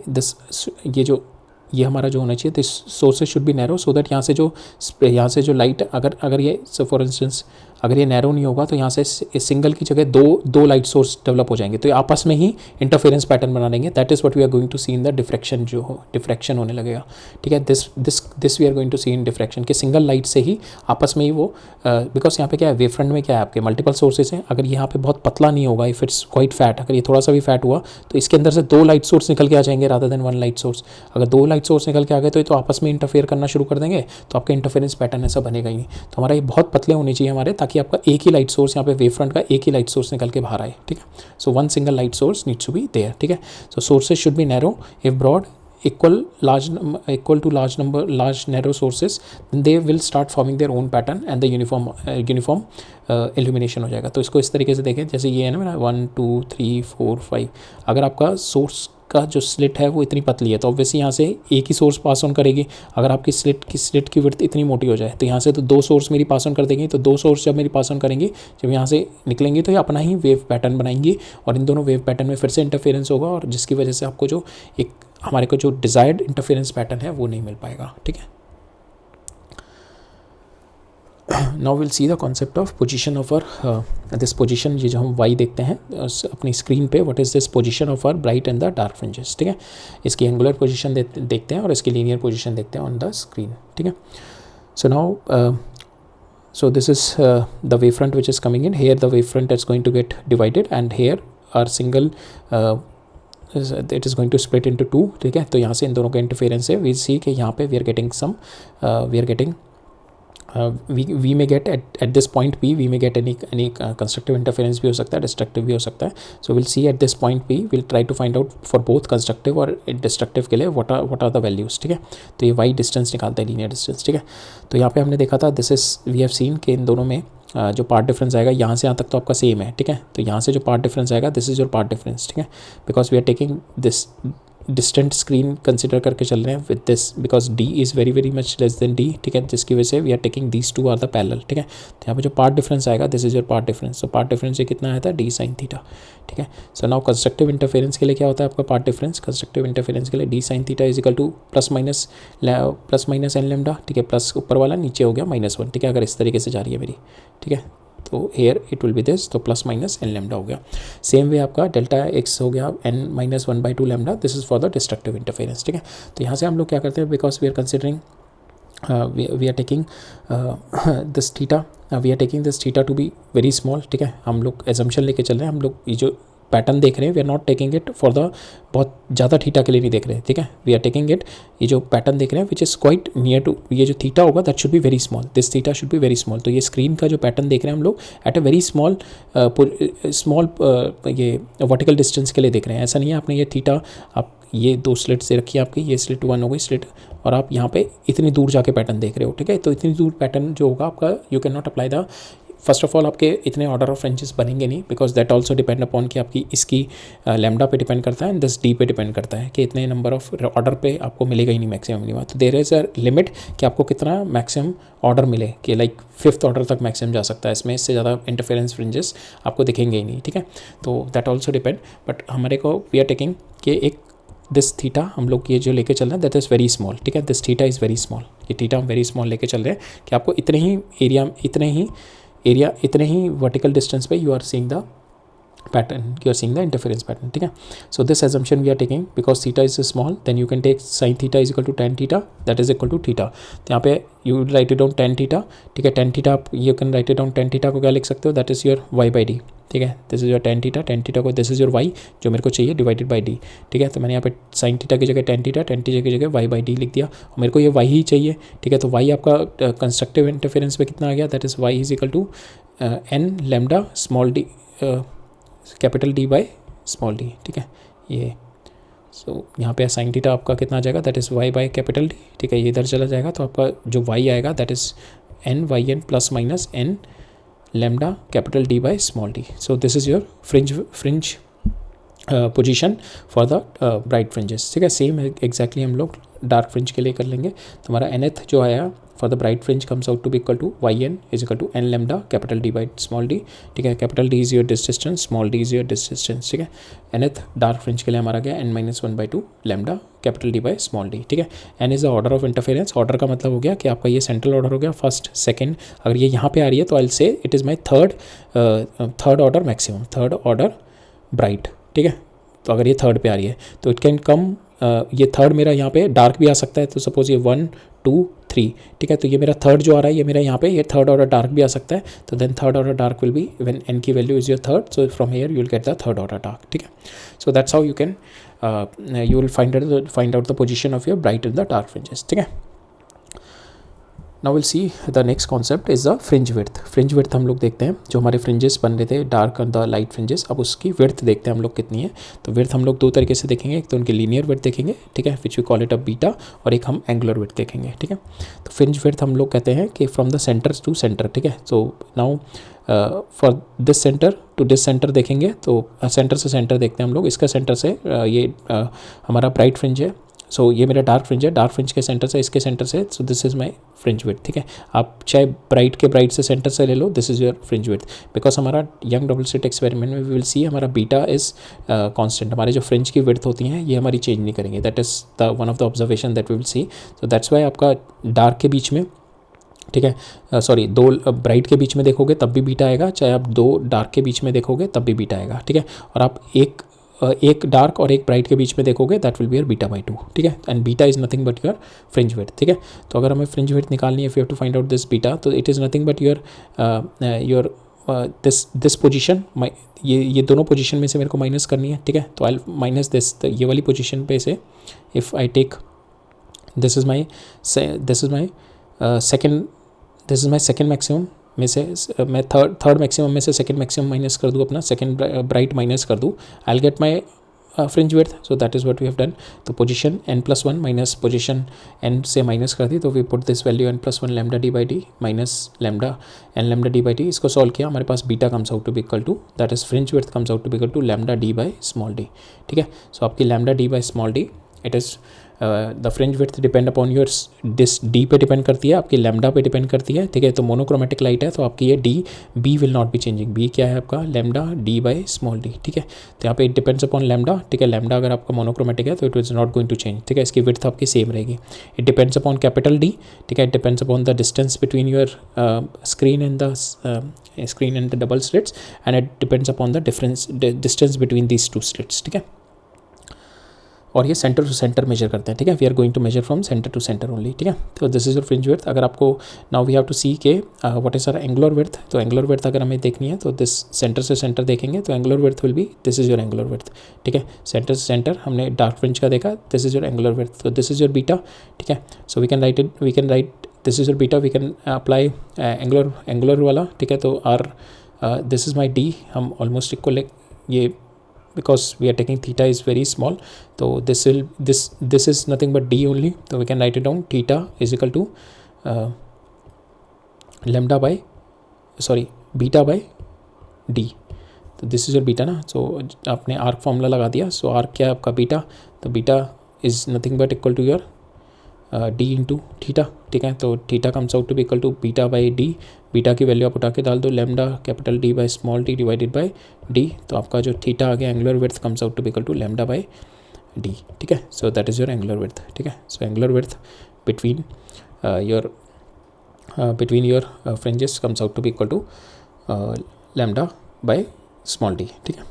ये हमारा जो होना चाहिए this sources should be narrow, so that यहाँ से जो लाइट अगर ये फॉर इंस्टेंस अगर ये नैरो नहीं होगा तो यहाँ से सिंगल की जगह दो लाइट सोर्स डेवलप हो जाएंगे तो ये आपस में ही इंटरफेरेंस पैटर्न बना देंगे। That is what we are going to see in the diffraction, जो डिफ्रैक्शन होने लगेगा, ठीक है। This we are going to see in diffraction कि सिंगल लाइट से ही आपस में ही वो बिकॉज यहाँ पे क्या है वेव फ्रंट में क्या है आपके मल्टीपल सोर्सेज हैं। अगर यहाँ पे बहुत पतला नहीं होगा, इफ इट्स क्वाइट फैट, अगर ये थोड़ा सा भी फैट हुआ तो इसके अंदर से 2 लाइट सोर्स निकल के आ जाएंगे रादर देन 1 लाइट सोर्स। अगर 2 लाइट सोर्स निकल के आ गए तो ये तो आपस में इंटरफेयर करना शुरू कर देंगे, तो आपका इंटरफेरेंस पैटर्न ऐसा बनेगा ही नहीं। तो हमारा ये बहुत पतले होने चाहिए हमारे, ताकि आपका एक ही लाइट सोर्स यहाँ पे वेव फ्रंट का एक ही लाइट सोर्स निकल के बाहर आए, ठीक है। So 1 single light source needs to be there, ठीक है। So sources should be narrow, if broad equal to large narrow sources, then they will start forming their own pattern and the uniform illumination हो जाएगा. तो इसको इस तरीके से देखें, जैसे ये है ना मेरा 1 2 3 4 5, अगर आपका सोर्स का जो स्लिट है वो इतनी पतली है तो ऑब्वियसली यहाँ से एक ही सोर्स पास ऑन करेगी. अगर आपकी स्लिट की विड्थ इतनी मोटी हो जाए तो यहाँ से तो 2 सोर्स मेरी पास ऑन कर देंगे. तो 2 सोर्स जब मेरी पास ऑन करेंगी, जब यहाँ से निकलेंगी तो ये अपना ही वेव पैटर्न बनाएंगी और इन दोनों वेव पैटर्न में फिर से इंटरफेरेंस होगा और जिसकी वजह से आपको जो एक हमारे को जो डिज़ायर्ड इंटरफेरेंस पैटर्न है वो नहीं मिल पाएगा. ठीक है. Now will see the concept of position of our this position. ये जो हम y देखते हैं अपनी स्क्रीन पे, what is this position of our bright and the dark fringes. ठीक है. इसकी एंगुलर पोजीशन देखते हैं और इसकी लीनियर पोजीशन देखते हैं ऑन द स्क्रीन. ठीक है. So now so this is the wavefront which is coming in here. The wavefront is going to get divided and here our single it is going to split into two. ठीक है. तो यहाँ से इन दोनों का इंटरफेरेंस है. वी सी कि यहाँ पे we are getting we may get at this point P, we may get any constructive interference भी हो सकता है, destructive भी हो सकता है. So we'll see at this point P, we'll try to find out for both constructive और destructive के लिए what are the values. ठीक है. तो ये y distance निकालता है, linear distance. ठीक है. तो यहाँ पे हमने देखा था this is we have seen कि इन दोनों में जो पार्ट डिफरेंस आएगा यहाँ से यहाँ तक तो आपका सेम है. ठीक है. तो यहाँ से जो पार्ट डिफरेंस आएगा this is your part difference. ठीक है. Because we are taking this distant screen consider करके चल रहे हैं with this because d is very much less than d. ठीक है. जिसकी वजह से we are taking these two are the parallel. ठीक है. तो यहाँ पे जो पार्ट डिफरेंस आएगा this is your part difference. तो पार्ट डिफरेंस ये कितना आया था, d sin थीटा. ठीक है. सो नाउ कंस्ट्रक्टिव इंटरफेरेंस के लिए क्या होता है आपका पार्ट डिफरेंस. कंस्ट्रक्टिव इंटरफेरेंस के लिए d sin theta is equal two plus minus n lambda. ठीक है. प्लस ऊपर वाला नीचे हो गया -1. ठीक है. अगर इस तरीके से जा रही है मेरी. ठीक है. तो here it will be this, तो प्लस माइनस एन लेमडा हो गया. सेम वे आपका डेल्टा एक्स हो गया n-1/2 lambda. This is for the destructive interference. ठीक है. तो यहाँ से हम लोग क्या करते हैं, because we are considering we are taking this theta, we are taking this theta to be very small. ठीक है. हम लोग एजम्पशन लेके चल रहे हैं. हम लोग ये जो पैटर्न देख रहे हैं we are not taking it for the बहुत ज़्यादा थीटा के लिए नहीं देख रहे हैं. ठीक है. वी आर टेकिंग इट, ये जो पैटर्न देख रहे हैं which is quite near to, ये जो थीटा होगा that should be very small. This theta should be very small. तो ये स्क्रीन का जो पैटर्न देख रहे हैं हम लोग एट अ वेरी स्मॉल ये वर्टिकल डिस्टेंस के लिए देख रहे हैं. ऐसा नहीं है आपने ये थीटा आप ये 2 स्लिट से रखी है आपकी, ये स्लिट 1 हो गई स्लिट, और आप यहाँ पे इतनी दूर जाके पैटर्न देख रहे हो. ठीक है. तो इतनी दूर पैटर्न जो होगा आपका you can not apply the, first of all आपके इतने ऑर्डर ऑफ फ्रेंचेस बनेंगे नहीं because that also depend upon कि आपकी इसकी लेमडा पे डिपेंड करता है एंड दिस डी पे डिपेंड करता है कि इतने नंबर ऑफ ऑर्डर पे आपको मिलेगा ही नहीं मैक्सिमम मिनिमम. तो देयर इज़ अ लिमिट कि आपको कितना मैक्सिमम ऑर्डर मिले, कि लाइक 5th ऑर्डर तक मैक्सिमम जा सकता है. इसमें इससे ज़्यादा इंटरफेरेंस फ्रिंजेस आपको दिखेंगे ही नहीं. ठीक है. तो दैट ऑल्सो डिपेंड, बट हमारे को वी आर टेकिंग कि एक दिस थीटा हम लोग ये जो लेके चल रहे हैं दैट इज़ वेरी स्मॉल. ठीक है. This theta is very small. ये थीटा हम वेरी स्मॉल लेके चल रहे हैं कि आपको इतने ही वर्टिकल डिस्टेंस पे you are seeing the pattern, you are seeing the interference pattern. ठीक है. So this assumption we are taking because theta is small, then you can take sine theta is equal to tan theta that is equal to theta. तो यहाँ पे you write it down tan theta. ठीक है. टेन थीटा आप you can write it down tan theta को क्या लिख सकते हो, दैट इज़ योर y/d. ठीक है. This is your tan theta को दिस इज योर y जो मेरे को चाहिए डिवाइडेड बाई d. ठीक है. तो मैंने यहाँ पे साइन थीटा की जगह टेन थीटा की जगह y/d लिख दिया और मेरे को ये y ही चाहिए. ठीक है. तो y आपका कंस्ट्रक्टिव इंटरफेरेंस पे कितना आ गया, that is y is equal to n lambda small d capital D by small d. ठीक है. ये सो यहाँ पे साइन थीटा आपका कितना आ जाएगा, that is y by capital D. ठीक है. ये इधर चला जाएगा तो आपका जो y आएगा that is n/n plus minus n lambda capital D by small d. So this is your fringe position for the bright fringes. ठीक है. सेम एग्जैक्टली हम लोग डार्क फ्रिंज के लिए कर लेंगे. तो हमारा nth जो आया for the bright fringe comes out to be equal to yn is equal to n lambda capital D by small d. ठीक है. Capital D is your distance, small d is your distance. ठीक है. nth डार्क फ्रिंज के लिए हमारा गया n-1/2 lambda capital D by small d. ठीक है. n is the order of interference. Order का मतलब हो गया कि आपका ये सेंट्रल ऑर्डर हो गया, फर्स्ट सेकंड. अगर ये यहाँ पे आ रही है तो I will say it is my third order maximum, third order bright. ठीक है. तो अगर ये थर्ड पे आ रही है तो इट कैन कम ये थर्ड मेरा यहाँ पे डार्क भी आ सकता है. तो सपोज ये 1 2 3. ठीक है. तो ये मेरा थर्ड जो आ रहा है ये मेरा यहाँ पे ये थर्ड ऑर्डर डार्क भी आ सकता है. तो then third order dark will be when n की value is your third, so from here you will get the third order dark. ठीक है. So that's how you can you will find out the position of your bright in the dark fringes. ठीक है. Now will see the next concept is the fringe width. Fringe width हम लोग देखते हैं, जो हमारे फ्रिंजेस बन रहे थे डार्क और द लाइट फ्रिंजेस, अब उसकी विड्थ देखते हैं हम लोग कितनी है। तो विड्थ हम लोग दो तरीके से देखेंगे, एक तो उनकी लीनियर विड्थ देखेंगे, ठीक है, which we call it a beta, और एक हम एंगुलर विड्थ देखेंगे, ठीक है। तो फ्रिंज विड्थ हम लोग कहते हैं कि from the centre to centre, ठीक है। So now for this centre to this centre देखेंगे, तो सेंटर से सेंटर देखते हैं हम लोग, इसका सेंटर से ये हमारा ब्राइट फ्रिंज है, सो ये मेरा डार्क फ्रिंज है, डार्क फ्रिंज के सेंटर से इसके सेंटर से, so this is my fringe width, ठीक है। आप चाहे ब्राइट के ब्राइट से सेंटर से ले लो, this is your fringe width. Because हमारा यंग डबल स्लिट एक्सपेरिमेंट में वी विल सी हमारा बीटा इज़ कांस्टेंट, हमारे जो फ्रिंज की विड्थ होती हैं ये हमारी चेंज नहीं करेंगे, that is the one of the observation that we will see. तो दैट्स वाई आपका डार्क के बीच में, ठीक है, सॉरी दो ब्राइट के बीच में देखोगे तब भी बीटा आएगा, चाहे आप दो डार्क के बीच में देखोगे तब भी बीटा आएगा, ठीक है। और आप एक डार्क और एक ब्राइट के बीच में देखोगे, that will be your beta by 2, ठीक है। And beta is nothing but your fringe width, ठीक है। तो अगर हमें फ्रिंज विड्थ निकालनी है, if you have to find out this beta, तो it is nothing but your this position, ये दोनों पोजीशन में से मेरे को माइनस करनी है, ठीक है। तो आई माइनस दिस, ये वाली पोजीशन पे से if I take this is my second maximum में से मैं थर्ड मैक्सिमम में से सेकेंड मैक्सिमम माइनस कर दूँ, अपना सेकेंड ब्राइट माइनस कर दूँ, I will get my fringe width. So that is what we have done. तो position n+1 minus position n से माइनस कर दी, तो we put this value n+1 lambda D by d minus lambda n lambda D by d. इसको सॉल्व किया, हमारे पास beta comes out to be equal to, that is fringe width comes out to be equal to lambda D by small d, ठीक है। सो आपकी lambda D by small D, it is the fringe width depend upon your this D पे डिपेंड करती है, आपकी लैम्डा पे डिपेंड करती है, ठीक है। तो मोनोक्रोमेटिक लाइट है, तो आपकी ये D b will not be changing, b क्या है आपका lambda D by small d, ठीक है। तो यहाँ पे इट डिपेंड्स अपॉन लैम्डा, ठीक है। लैम्डा अगर आपका मोनोक्रोमेटिक है तो it is not going to change, ठीक है। इसकी विड्थ आपकी सेम रहेगी। It depends upon capital D, ठीक है। It depends upon the distance between your screen and the double slits, and it depends upon the distance between these two slits, ठीक है। और ये सेंटर टू सेंटर मेजर करते हैं, ठीक है। We are going to measure from centre to centre only, ठीक है। तो this is your fringe width. अगर आपको now we have to see के what is our angular width, तो एंगुलर विड्थ अगर हमें देखनी है तो दिस सेंटर से सेंटर देखेंगे, तो angular width will be, this is your angular width, ठीक है। सेंटर से सेंटर हमने डार्क फ्रिंज का देखा, this is your angular width, तो दिस इज योर बीटा, ठीक है। So we can write this is your beta, we can apply angular वाला, ठीक है। तो or this is my D, हम ऑलमोस्ट इक्वल, ये because we are taking theta is very small, so this is nothing but d only, so we can write it down, theta is equal to beta by d। तो दिस इज योर बीटा ना, सो आपने आर्क फॉर्मूला लगा दिया, सो आर्क क्या है आपका बीटा, तो beta is nothing but equal to your d into theta, ठीक है। तो theta comes out to be equal to beta by d, beta की वैल्यू आप उठा के डाल दो, lambda capital D by small d divided by d, तो आपका जो थीटा आ गया angular width comes out to be equal to lambda by d, ठीक है। So that is your angular width, ठीक है। So angular width between your fringes comes out to be equal to lambda by small d, ठीक है,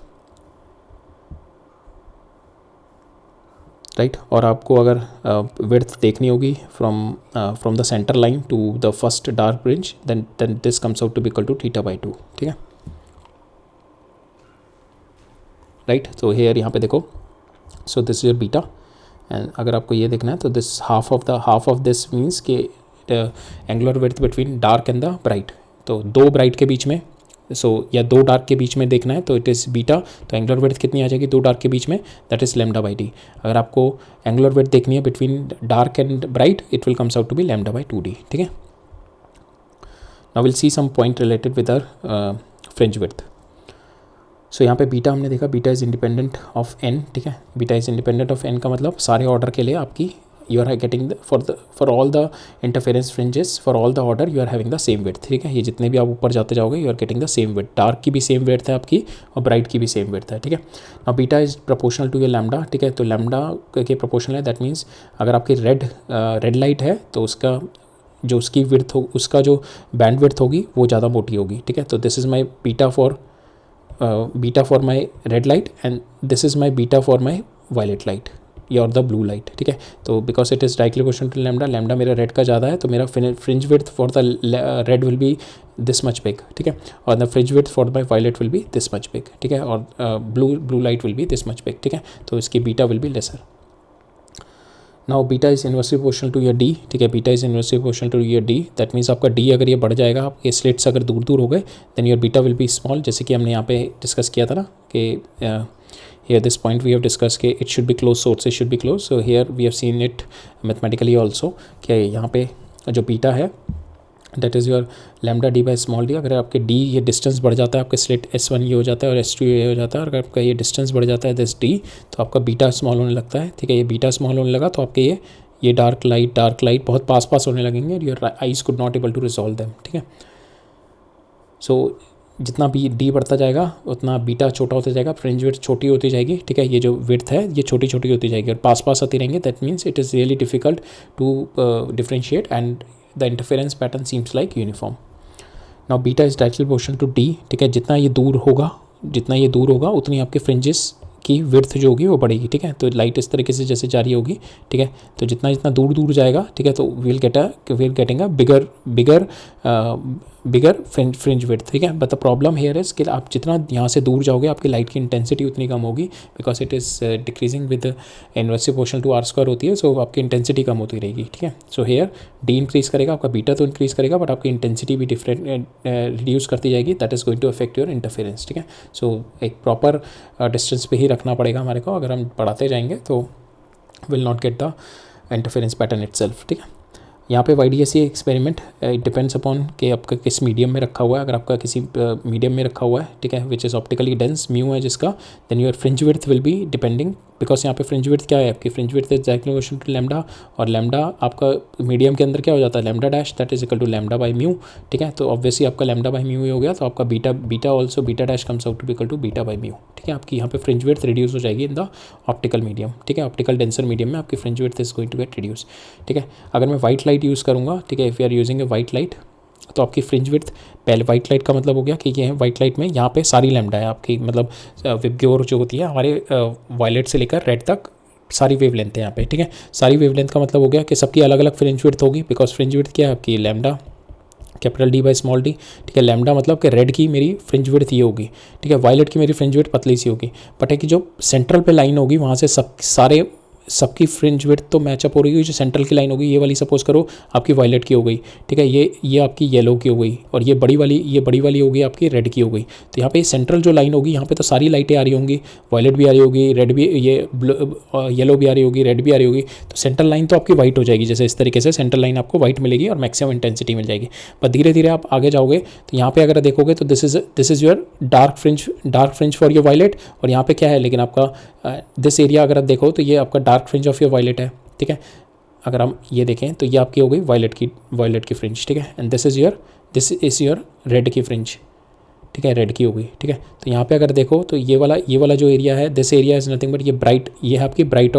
राइट। और आपको अगर विड्थ देखनी होगी from the centre line to the first dark fringe, then this comes out to be equal to theta by 2, ठीक है, राइट। तो हेयर यहाँ पे देखो, so this is your beta, and अगर आपको ये देखना है तो this half of this means के angular width between dark and the bright, तो दो ब्राइट के बीच में, या दो डार्क के बीच में देखना है तो इट इज़ बीटा, तो एंगुलर विड्थ कितनी आ जाएगी दो डार्क के बीच में, that is lambda by d. अगर आपको एंगुलर विड्थ देखनी है between dark and bright, it will comes out to be lambda by 2d, ठीक है। Now will see some point related with our fringe width. So यहाँ पे बीटा हमने देखा, beta is independent of n, ठीक है। Beta is independent of n का मतलब सारे ऑर्डर के लिए आपकी you are getting for all the interference fringes for all the order you are having the same width, ठीक है। ये जितने भी आप ऊपर जाते जाओगे you are getting the same width, dark की भी सेम विड्थ है आपकी और ब्राइट की भी सेम विड्थ है, ठीक है। Now beta is proportional to your lambda, ठीक है। तो लैम्डा के प्रोपोर्शनल है, दैट मीन्स अगर आपकी रेड लाइट है तो उसका जो उसकी विड्थ हो, उसका जो बैंड विड्थ होगी वो ज़्यादा मोटी होगी, ठीक है। तो this is my beta for my red light and this is my beta for my violet light और द ब्लू लाइट, ठीक है। तो because it is directly proportional to lambda, lambda मेरा रेड का ज़्यादा है तो मेरा fringe width for the red will be this much big, ठीक है, और the fringe width for my violet will be this much big, ठीक है, और blue light will be this much big, ठीक है। तो इसकी beta will be lesser. Now beta is inversely proportional to your d, ठीक है, beta is inversely proportional to your D, that means आपका डी अगर ये बढ़ जाएगा, आपके स्लिट्स अगर दूर दूर हो गए, then your beta will be small, जैसे कि हमने यहाँ पे डिस्कस किया था ना कि here this point we have discussed कि it should be close, sources should be close, so here we have seen it mathematically also कि यहाँ पे जो बीटा है that is your lambda d by small d, अगर आपके d ये डिस्टेंस बढ़ जाता है, आपके स्लिट S1 ये हो जाता है और S2 ये हो जाता है, और अगर आपका ये डिस्टेंस बढ़ जाता है दिस d, तो आपका बीटा स्मॉल होने लगता है, ठीक है, ये बीटा स्मॉल होने लगा तो आपके ये डार्क लाइट बहुत पास होने लगेंगे और your eyes could not able to resolve them, ठीक है। सो जितना भी डी बढ़ता जाएगा उतना बीटा छोटा होता जाएगा, फ्रिंज विड्थ छोटी होती जाएगी, ठीक है, ये जो विड्थ है ये छोटी होती जाएगी और पास आती रहेंगे, that means it is really difficult to differentiate and the interference pattern seems like uniform. Now beta is directly proportional to d, ठीक है, जितना ये दूर होगा उतनी आपके फ्रिंजेस की विड्थ जो होगी वो बढ़ेगी, ठीक है। तो लाइट इस तरीके से जैसे जा रही होगी, ठीक है, तो जितना दूर जाएगा, ठीक है, तो we'll getting a bigger fringe width, ठीक है। But the problem here is कि आप जितना यहाँ से दूर जाओगे आपकी लाइट की इंटेंसिटी उतनी कम होगी, because it is decreasing with inversely proportional to r square होती है, सो आपकी इंटेंसिटी कम होती रहेगी, ठीक है। सो हेयर डी इंक्रीज़ करेगा, आपका बीटा तो इंक्रीज़ करेगा बट आपकी इंटेंसिटी भी डिफरेंट रिड्यूस करती जाएगी, that is going to affect your interference, ठीक है। सो एक प्रॉपर डिस्टेंस पे ही रखना पड़ेगा हमारे को, अगर हम बढ़ाते जाएंगे तो will not get the interference pattern itself, ठीक है। यहाँ पे YDSE experiment it depends upon कि आपका किस मीडियम में रखा हुआ है, अगर आपका किसी मीडियम में रखा हुआ है, ठीक है, which is optically dense mu है जिसका, then your fringe width will be depending, because यहाँ पे फ्रिंज विड्थ क्या है आपकी, fringe width is directly proportional to lambda, और लैम्डा आपका मीडियम के अंदर क्या हो जाता है, lambda dash that is equal to lambda by mu, ठीक है। तो ऑब्वियसली आपका लैम्डा बाई म्यू ही हो गया, तो आपका beta also beta dash comes out to be equal to beta by mu, ठीक है। आपकी यहाँ पे फ्रिंज विड्थ रिड्यूस हो जाएगी इन द ऑप्टिकल मीडियम, ठीक है, ऑप्टिकल डेंसर मीडियम में आपकी fringe width is going to get reduce, ठीक है। अगर मैं वाइट लाइट यूज़ करूँगा, ठीक है, if you are using a white light, तो आपकी फ्रिंज विड्थ, पहले वाइट लाइट का मतलब हो गया कि ये है वाइट लाइट में यहाँ पे सारी लैम्डा है आपकी, मतलब विबग्योर जो होती है हमारे वायलेट से लेकर रेड तक सारी वेवलेंथ है यहाँ पे, ठीक है। सारी वेवलेंथ का मतलब हो गया कि सबकी अलग अलग फ्रिंज विड्थ होगी, बिकॉज फ्रिंज विड्थ क्या है आपकी lambda capital D by small d, ठीक है। लैम्डा मतलब कि रेड की मेरी फ्रिंज विड्थ ये होगी, ठीक है, वायलेट की मेरी फ्रिंज विड्थ पतली सी होगी, बट है कि जो सेंट्रल पे लाइन होगी वहाँ से सबकी फ्रिंज विड्थ तो मैचअप हो रही है, जो सेंट्रल की लाइन होगी ये वाली सपोज करो आपकी वायलेट की हो गई, ठीक है, ये आपकी येलो की हो गई, और ये बड़ी वाली हो गई आपकी रेड की हो गई। तो यहाँ पे सेंट्रल जो लाइन होगी यहाँ पे तो सारी लाइटें आ रही होंगी, वायलेट भी आ रही होगी, रेड भी, ये येलो भी आ रही होगी, रेड भी आ रही होगी, तो सेंट्रल लाइन तो आपकी वाइट हो जाएगी, जैसे इस तरीके से सेंट्रल लाइन आपको वाइट मिलेगी और मैक्सिमम इंटेंसिटी मिल जाएगी। पर धीरे धीरे आप आगे जाओगे तो यहाँ पे अगर देखोगे तो this is your dark fringe for your violet, और यहाँ पे क्या है लेकिन आपका दिस एरिया अगर आप देखो तो ये आपका dark fringe of your violet है, ठीक है। अगर हम ये देखें तो ये आपकी हो गई वायलेट की फ्रिंज, ठीक है, and this is your red की फ्रिंज, ठीक है, रेड की हो गई, ठीक है। तो यहाँ पे अगर देखो तो ये वाला जो एरिया है, this area is nothing but ये है आपकी ब्राइट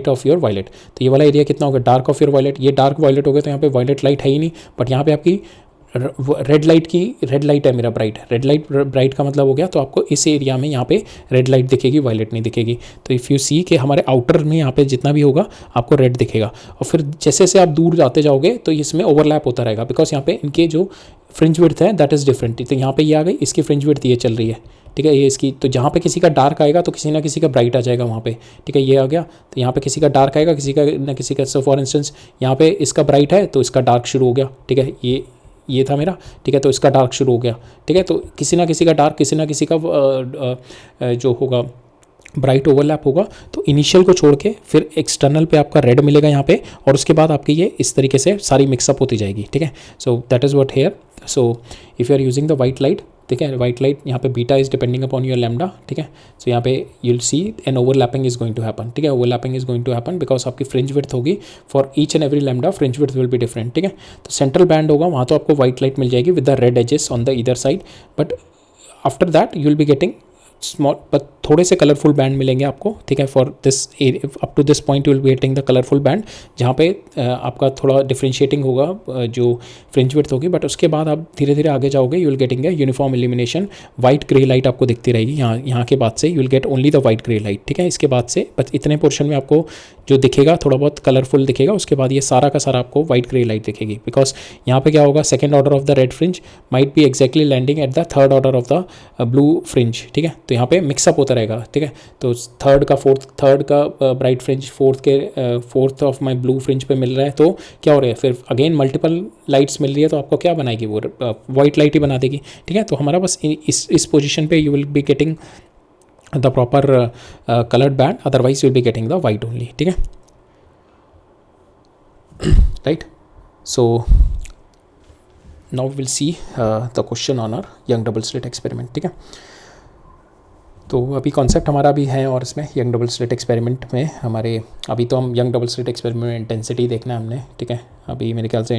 ऑफ योर वायलेट। तो ये वाला एरिया कितना होगा, डार्क ऑफ योर वायलेट, ये डार्क वायलेट हो गया, तो यहाँ पे वायलेट लाइट है ही नहीं, बट यहाँ पे आपकी रेड लाइट है मेरा ब्राइट का मतलब हो गया, तो आपको इस एरिया में यहाँ पे रेड लाइट दिखेगी, वायलेट नहीं दिखेगी। तो इफ़ यू सी कि हमारे आउटर में यहाँ पे जितना भी होगा आपको रेड दिखेगा, और फिर जैसे जैसे आप दूर जाते जाओगे तो इसमें ओवरलैप होता रहेगा, बिकॉज यहाँ पे इनके जो फ्रिंज विड्थ है दैट इज़ डिफरेंट। तो यहाँ पे ये आ गई, इसकी फ्रिंज विड्थ ये चल रही है, ठीक है, ये इसकी, तो जहाँ पे किसी का डार्क आएगा तो किसी ना किसी का ब्राइट आ जाएगा वहाँ पे, ठीक है, ये आ गया। तो यहाँ पे किसी का डार्क आएगा, किसी का ना किसी का, सो फॉर इंस्टेंस यहाँ पे इसका ब्राइट है तो इसका डार्क शुरू हो गया, ठीक है, ये था मेरा, ठीक है, तो इसका डार्क शुरू हो गया, ठीक है। तो किसी ना किसी का डार्क, किसी ना किसी का जो होगा ब्राइट ओवरलैप होगा, तो इनिशियल को छोड़ के फिर एक्सटर्नल पे आपका रेड मिलेगा यहाँ पे, और उसके बाद आपकी ये इस तरीके से सारी मिक्सअप होती जाएगी, ठीक है। So that is what here, so if you are using the white light, ठीक है, वाइट लाइट यहाँ पे beta is depending upon your lambda, ठीक है। सो यहाँ पे you'll see an overlapping is going to happen, ठीक है, overlapping is going to happen because आपकी फ्रिंज विड्थ होगी for each and every lambda, fringe width will be different, ठीक है। तो सेंट्रल बैंड होगा वहाँ तो आपको वाइट लाइट मिल जाएगी with the red edges on the either side, but after that you will be getting small but थोड़े से कलरफुल बैंड मिलेंगे आपको, ठीक है, for this up to this point you will be getting the colourful band, जहाँ पे आपका थोड़ा डिफ्रेंशिएटिंग होगा जो फ्रिंज विड्थ होगी, बट उसके बाद आप धीरे धीरे आगे जाओगे, you will getting a uniform illumination, white grey light आपको दिखती रहेगी यहाँ के बाद से, you will get only the white grey light, ठीक है। इसके बाद से बस इतने पोर्शन में आपको जो दिखेगा थोड़ा बहुत कलरफुल दिखेगा, उसके बाद ये सारा का सारा आपको वाइट ग्रे लाइट दिखेगी, बिकॉज यहाँ पे क्या होगा, second order of the red fringe might be exactly landing at the third order of the blue fringe, ठीक है। तो यहाँ पे मिक्सअप होता रहेगा, ठीक है। तो थर्ड का bright fringe fourth of my blue fringe पे मिल रहा है, तो क्या हो रहा है, फिर अगेन मल्टीपल लाइट्स मिल रही है, तो आपको क्या बनाएगी वो, वाइट लाइट ही बना देगी, ठीक है। तो हमारा बस इस पोजिशन पे you will be getting the proper coloured band, otherwise you will be getting the white only, ठीक है, right. So now will see the question on our Young double slit experiment, ठीक है। तो अभी कॉन्सेप्ट हमारा भी है, और इसमें यंग डबल स्लिट एक्सपेरिमेंट में हमारे अभी तो हम यंग डबल स्लिट एक्सपेरिमेंट में इंटेंसिटी देखना है हमने, ठीक है। अभी मेरे ख्याल से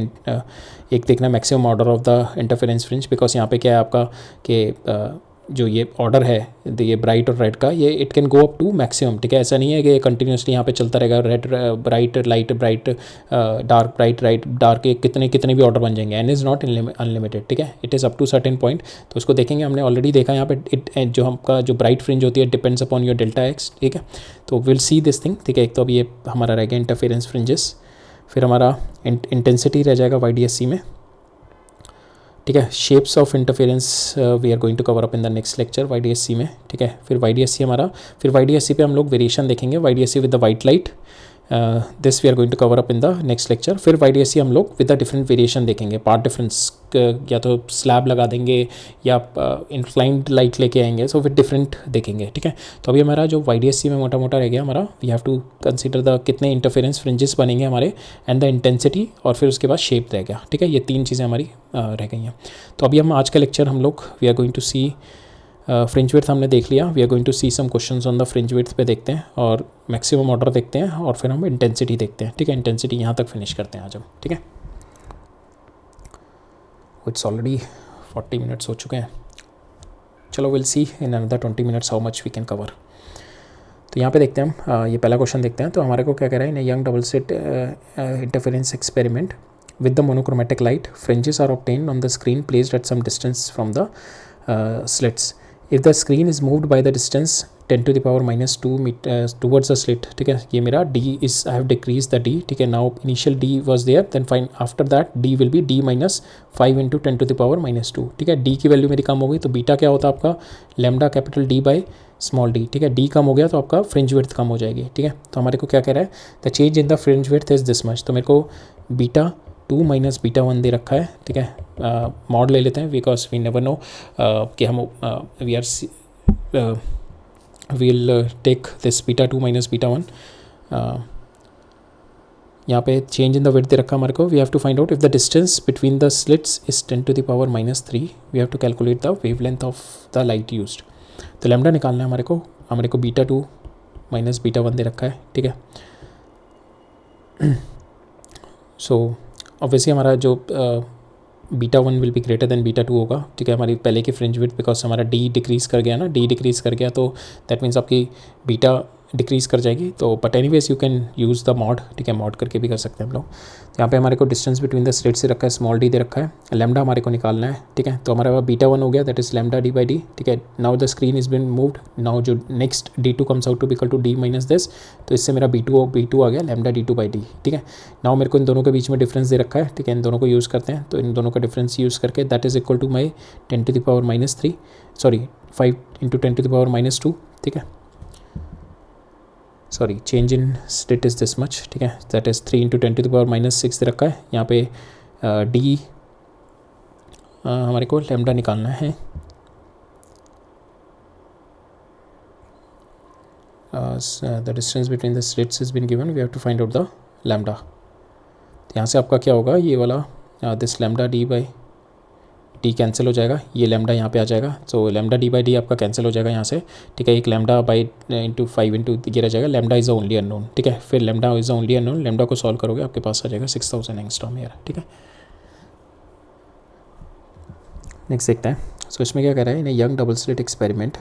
एक देखना है maximum order of the interference fringe, because यहाँ पे क्या है आपका कि जो ये ऑर्डर है ये ब्राइट और रेड का, ये it can go up to maximum, ठीक है। ऐसा नहीं है कि कंटिन्यूसली यहाँ पे चलता रहेगा, red bright light bright dark bright right dark, कितने भी ऑर्डर बन जाएंगे, एन इज़ नॉट अनलिमिटेड, ठीक है। It is up to certain point. तो उसको देखेंगे, हमने ऑलरेडी देखा यहाँ पे जो हमका जो ब्राइट फ्रिंज होती है depends upon your delta x, ठीक है। तो विल सी दिस थिंग, ठीक है। एक तो अभी ये हमारा रहेगा इंटरफेरेंस फ्रिंजेस, फिर हमारा इंटेंसिटी रह जाएगा YDSC में, ठीक है। Shapes of interference we are going to cover up in the next lecture YDSC में, ठीक है। फिर YDSC पे हम लोग वेरिएशन देखेंगे, YDSC with the white light, this we are going to cover up in the next lecture. फिर YDSC हम लोग विद द डिफरेंट वेरिएशन देखेंगे, पार्ट डिफरेंस, या तो स्लैब लगा देंगे या इंक्लाइंड लाइट लेके आएंगे, सो विद डिफरेंट देखेंगे, ठीक है। तो अभी हमारा जो YDSC में मोटा मोटा रह गया हमारा, we have to consider the कितने इंटरफेरेंस फ्रिंजेस बनेंगे हमारे, एंड द इंटेंसिटी, और फिर उसके बाद शेप रह गया, ठीक है। ये 3 चीज़ें हमारी रह गई हैं। तो अभी हम आज का लेक्चर हम लोग we are going to see fringe width हमने देख लिया, we are going to see some questions on the fringe width पे देखते हैं, और मैक्सिमम ऑर्डर देखते हैं, और फिर हम इंटेंसिटी देखते हैं, ठीक है। इंटेंसिटी यहाँ तक फिनिश करते हैं आज हम, ठीक है। इट्स ऑलरेडी 40 मिनट्स हो चुके हैं, चलो will see in another 20 minutes how much we can cover. तो यहाँ पे देखते हैं हम, ये पहला क्वेश्चन देखते हैं। तो हमारे को क्या कह रहा है, in Young double slit interference experiment with the monochromatic light, fringes are obtained on the screen placed at some distance from the slits. If the screen is moved by the distance 10 to the power minus 2 towards the slit, ठीक है। ये मेरा D is, I have decreased the D, ठीक है। Now initial D was there, then fine after that D will be D minus 5 into 10 to the power minus 2, ठीक है। D की वैल्यू मेरी कम हो गई, तो बीटा क्या होता है आपका, lambda capital D by small d, ठीक है। D कम हो गया तो आपका फ्रिंज विड्थ कम हो जाएगी, ठीक है। तो हमारे को क्या कह रहा है, the change in the fringe width is this much. तो मेरे को बीटा 2 माइनस बीटा 1 दे रखा है, ठीक है। मॉड ले लेते हैं, बिकॉज वी नेवर नो कि हम we'll take this beta 2 minus beta 1। यहाँ पे चेंज इन द विड्थ दे रखा हमारे को, we have to find out if the distance between the slits is 10 to the power minus 3, we have to calculate the wavelength of the light used. तो लैम्डा निकालना है हमारे को बीटा 2 माइनस बीटा 1 दे रखा है, ठीक है। सो ऑब्वियसली हमारा जो beta 1 will be greater than beta 2 होगा, ठीक है। हमारी पहले की फ्रिंज विड्थ, बिकॉज हमारा D डिक्रीज़ कर गया ना, D डिक्रीज़ कर गया, तो दैट मीन्स आपकी बीटा डिक्रीज़ कर जाएगी। तो but anyways you can use the mod, ठीक है। मॉड करके भी कर सकते हैं हम लोग। यहाँ पे हमारे को डिस्टेंस बिटवीन द स्लिट से रखा है, स्मॉल d दे रखा है, लैम्डा हमारे को निकालना है, ठीक है। तो हमारे पास बीटा 1 हो गया, that is lambda d by d, ठीक है। Now the screen is been moved, now जो next D2 comes out to be equal to D minus this, तो इससे मेरा B2 आ गया लैम्डा D2 बाई डी, ठीक है। नाउ मेरे को इन दोनों के बीच में डिफरेंस दे रखा है, ठीक है। इन दोनों को यूज़ करते हैं, तो इन दोनों का डिफरेंस यूज़ करके that is equal to my 10 to the power minus 3, sorry 5 into 10 to the power minus 2, ठीक है। Sorry change in slit is this much, ठीक है। That is 3 into 10 to the power minus 6 दे रखा है। यहाँ पे D हमारे को लैम्डा निकालना है, the distance between the slits is been given, we have to find out the lambda. तो यहाँ से आपका क्या होगा, ये वाला this lambda D by d cancel हो जाएगा, ये लैम्डा यहाँ पे आ जाएगा, so lambda D by d आपका कैंसिल हो जाएगा यहाँ से, ठीक है। एक लैम्डा बाई इंटू 5 इंटू ये रह जाएगा, लैम्डा इज़ ओनली अननोन, ठीक है। फिर lambda is only unknown, lambda को सॉल्व करोगे आपके पास आ जाएगा 6000 एंगस्ट्रॉम एयर, ठीक है। नेक्स्ट देखते हैं। सो इसमें क्या कह रहा है, in Young double slit experiment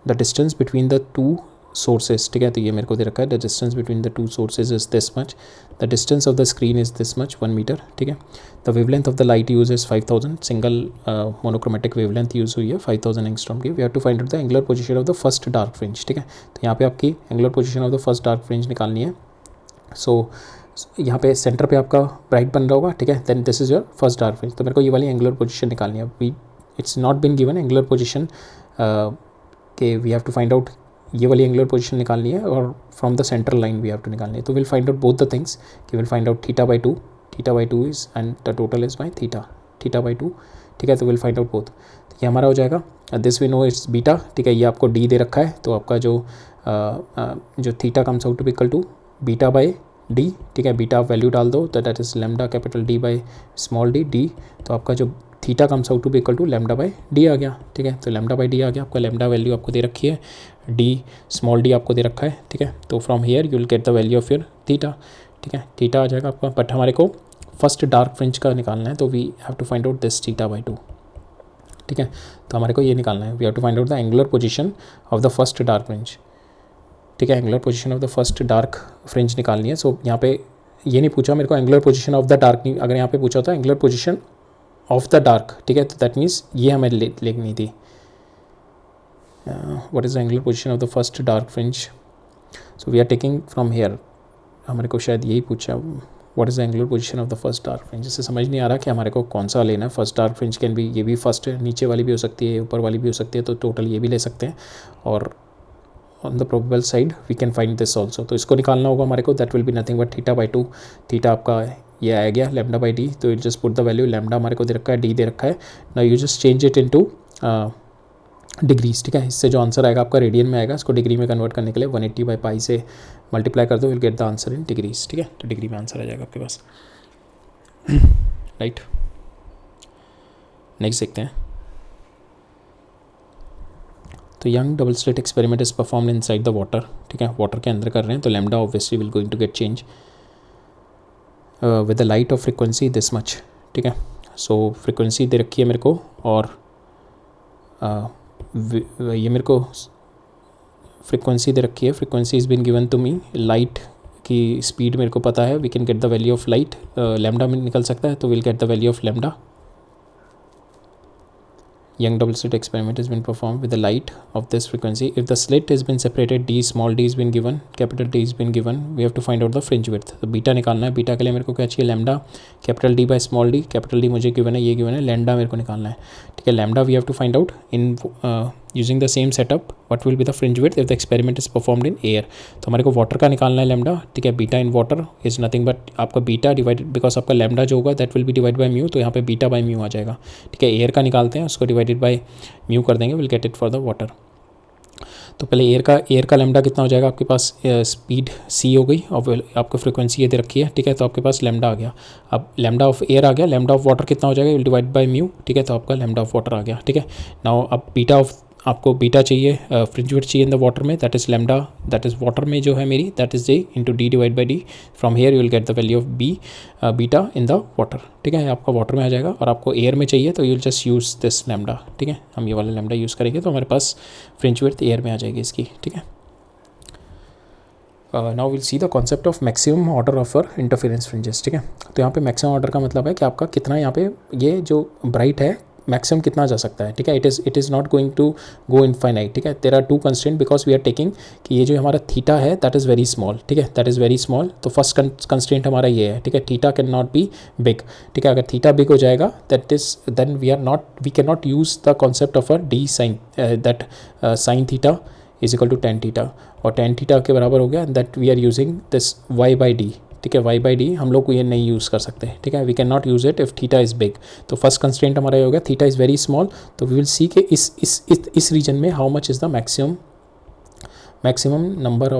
the distance between the 2 sources, ठीक है। तो ये मेरे को दे रखा है, the distance between the 2 sources is this much, the distance of the screen is this much 1 metre, ठीक है। The wavelength of the light use is 5000, single monochromatic wavelength use हुई है 5000 एंगस्ट्रॉम की। We have to find out the angular position of the first dark fringe, ठीक है। तो यहाँ पे आपकी angular position of the first dark fringe निकालनी है। सो यहाँ पे सेंटर पे आपका ब्राइट बन रहा होगा, ठीक है। Then this is your first dark fringe, तो मेरे को ये वाली एंगुलर पोजीशन निकालनी है। It's not been given angular position कि we have to find out ये वाली एंगुलर पोजीशन निकालनी है और from the central line we have to निकालनी है. तो will find out both the things कि will find out theta by two is and the total is by theta by two. ठीक है, तो विल फाइंड आउट बोथ. तो ये हमारा हो जाएगा. This we know it's beta. ठीक है, ये आपको डी दे रखा है, तो आपका जो theta comes out to be equal to beta by d. ठीक है, बीटा आप वैल्यू डाल दो तो that is lambda capital D by small d. तो आपका जो theta comes out to be equal to lambda by d आ गया. ठीक है, तो लैम्डा बाई डी आ गया. आपका लैम्डा वैल्यू आपको दे रखी है, डी स्मॉल डी आपको दे रखा है. ठीक है, तो from here you will get the value of your theta. ठीक है, थीटा आ जाएगा आपका. बट हमारे को फर्स्ट डार्क फ्रिंज का निकालना है, तो we have to find out this theta by two. ठीक है, तो हमारे को ये निकालना है. We have to find out the angular position of the first dark fringe. ठीक है, angular position of the first dark fringe निकालनी है. सो यहाँ पे ये नहीं पूछा मेरे को angular position of the dark, अगर यहाँ पे पूछा होता angular position of the dark. ठीक है, तो दैट मीन्स ये हमें लिखनी थी. What is the angular position of the first dark fringe. So we are taking from here. हमारे को शायद यही पूछा what is the angular position of the first dark fringe. इससे समझ नहीं आ रहा कि हमारे को कौन सा लेना है. फर्स्ट डार्क फ्रिंज कैन भी, ये भी फर्स्ट नीचे वाली भी हो सकती है, ऊपर वाली भी हो सकती है, तो टोटल ये भी ले सकते हैं. और on the probable side we can find this also. तो इसको निकालना होगा हमारे को. That will be nothing but theta by two. Theta आपका ये आ गया लैम्डा बाई डी. तो you just put the value. Lambda हमारे को दे रखा है, डी दे रखा है. Now you just change it into degrees. ठीक है, इससे जो आंसर आएगा आपका रेडियन में आएगा. इसको डिग्री में कन्वर्ट करने के लिए 180 बाई पाई से मल्टीप्लाई कर दो, will get the answer in degrees. ठीक है, तो डिग्री में आंसर आ जाएगा आपके पास. राइट, नेक्स्ट देखते हैं. तो Young double slit experiment is performed inside the water. ठीक है, वाटर के अंदर कर रहे हैं, तो lambda obviously will going to get change with the light of frequency this much. ठीक है, सो फ्रिक्वेंसी दे रखी है मेरे को, और ये मेरे को फ्रिक्वेंसी दे रखी है. Frequency is been given to me. Light की स्पीड मेरे को पता है. We can get the value of light. Lambda में निकल सकता है, तो will get the value of lambda. Young double slit experiment has been performed with the light of this frequency. If the slit has been separated, d small d has been given, capital D has been given, we have to find out the fringe width. तो बीटा निकालना है. बीटा के लिए मेरे को क्या चाहिए, lambda capital D by small D. Capital D मुझे गिवन है, ये गिवन है. लैम्डा मेरे को निकालना है. ठीक है, lambda we have to find out in using the same setup. What will be the fringe width if the experiment is performed in air. तो हमारे को वाटर का निकालना है लैम्डा. ठीक है, beta in water is nothing but आपका बीटा डिवाइडेड, बिकॉज आपका लैम्डा जो होगा that will B divide by mu, तो यहाँ पे बीटा बाई म्यू आ जाएगा. ठीक है, एयर का निकालते हैं, उसको डिवाइडेड बाई म्यू कर देंगे, will get it for the water. तो पहले एयर का लैम्डा कितना हो जाएगा आपके पास, स्पीड सी हो गई और आपको फ्रिक्वेंसी ये दे रखी है. ठीक है, तो आपके पास लैम्डा आ गया. अब लैम्डा ऑफ एयर आ गया. लैम्डा ऑफ वाटर कितना हो जाएगा, विल डिवाइड बाई म्यू. ठीक है, तो आपका लैम्डा ऑफ वाटर आ गया. ठीक है, नाउ अब बीटा ऑफ, आपको बीटा चाहिए, फ्रिंज विड्थ चाहिए इन द वाटर में, that is lambda, that is water में जो है मेरी, that is J into D divide by D. From here you will get the value of beta in the water. ठीक है, आपका वाटर में आ जाएगा. और आपको एयर में चाहिए, तो you will just use this lambda. ठीक है, हम ये वाला लैम्डा यूज़ करेंगे, तो हमारे पास फ्रिंज विड्थ एयर में आ जाएगी इसकी. ठीक है, now will see the concept of maximum order of interference fringes. ठीक है, तो यहाँ पे मैक्सिमम ऑर्डर का मतलब है कि आपका कितना यहाँ पे ये जो ब्राइट है मैक्सिमम कितना जा सकता है. ठीक है, it is not going to go infinite. ठीक है, there are two constraint because we are taking कि ये जो हमारा थीटा है दैट इज़ वेरी स्मॉल. ठीक है, दैट इज़ वेरी स्मॉल. तो फर्स्ट कंस्ट्रेंट हमारा ये है. ठीक है, theta can not be big. ठीक है, अगर थीटा बिग हो जाएगा that is then we can not use the concept of a d sine, that sine theta is equal to tan theta, और टेन थीटा के बराबर हो गया. That we are using this y by d. ठीक है, वाई बाई डी हम लोग को ये नहीं यूज़ कर सकते. ठीक है, we can not use it if theta is big. तो फर्स्ट कंस्ट्रेंट हमारा ये हो गया, थीटा इज़ वेरी स्मॉल. तो वी विल सी कि इस रीजन में how much is the maximum number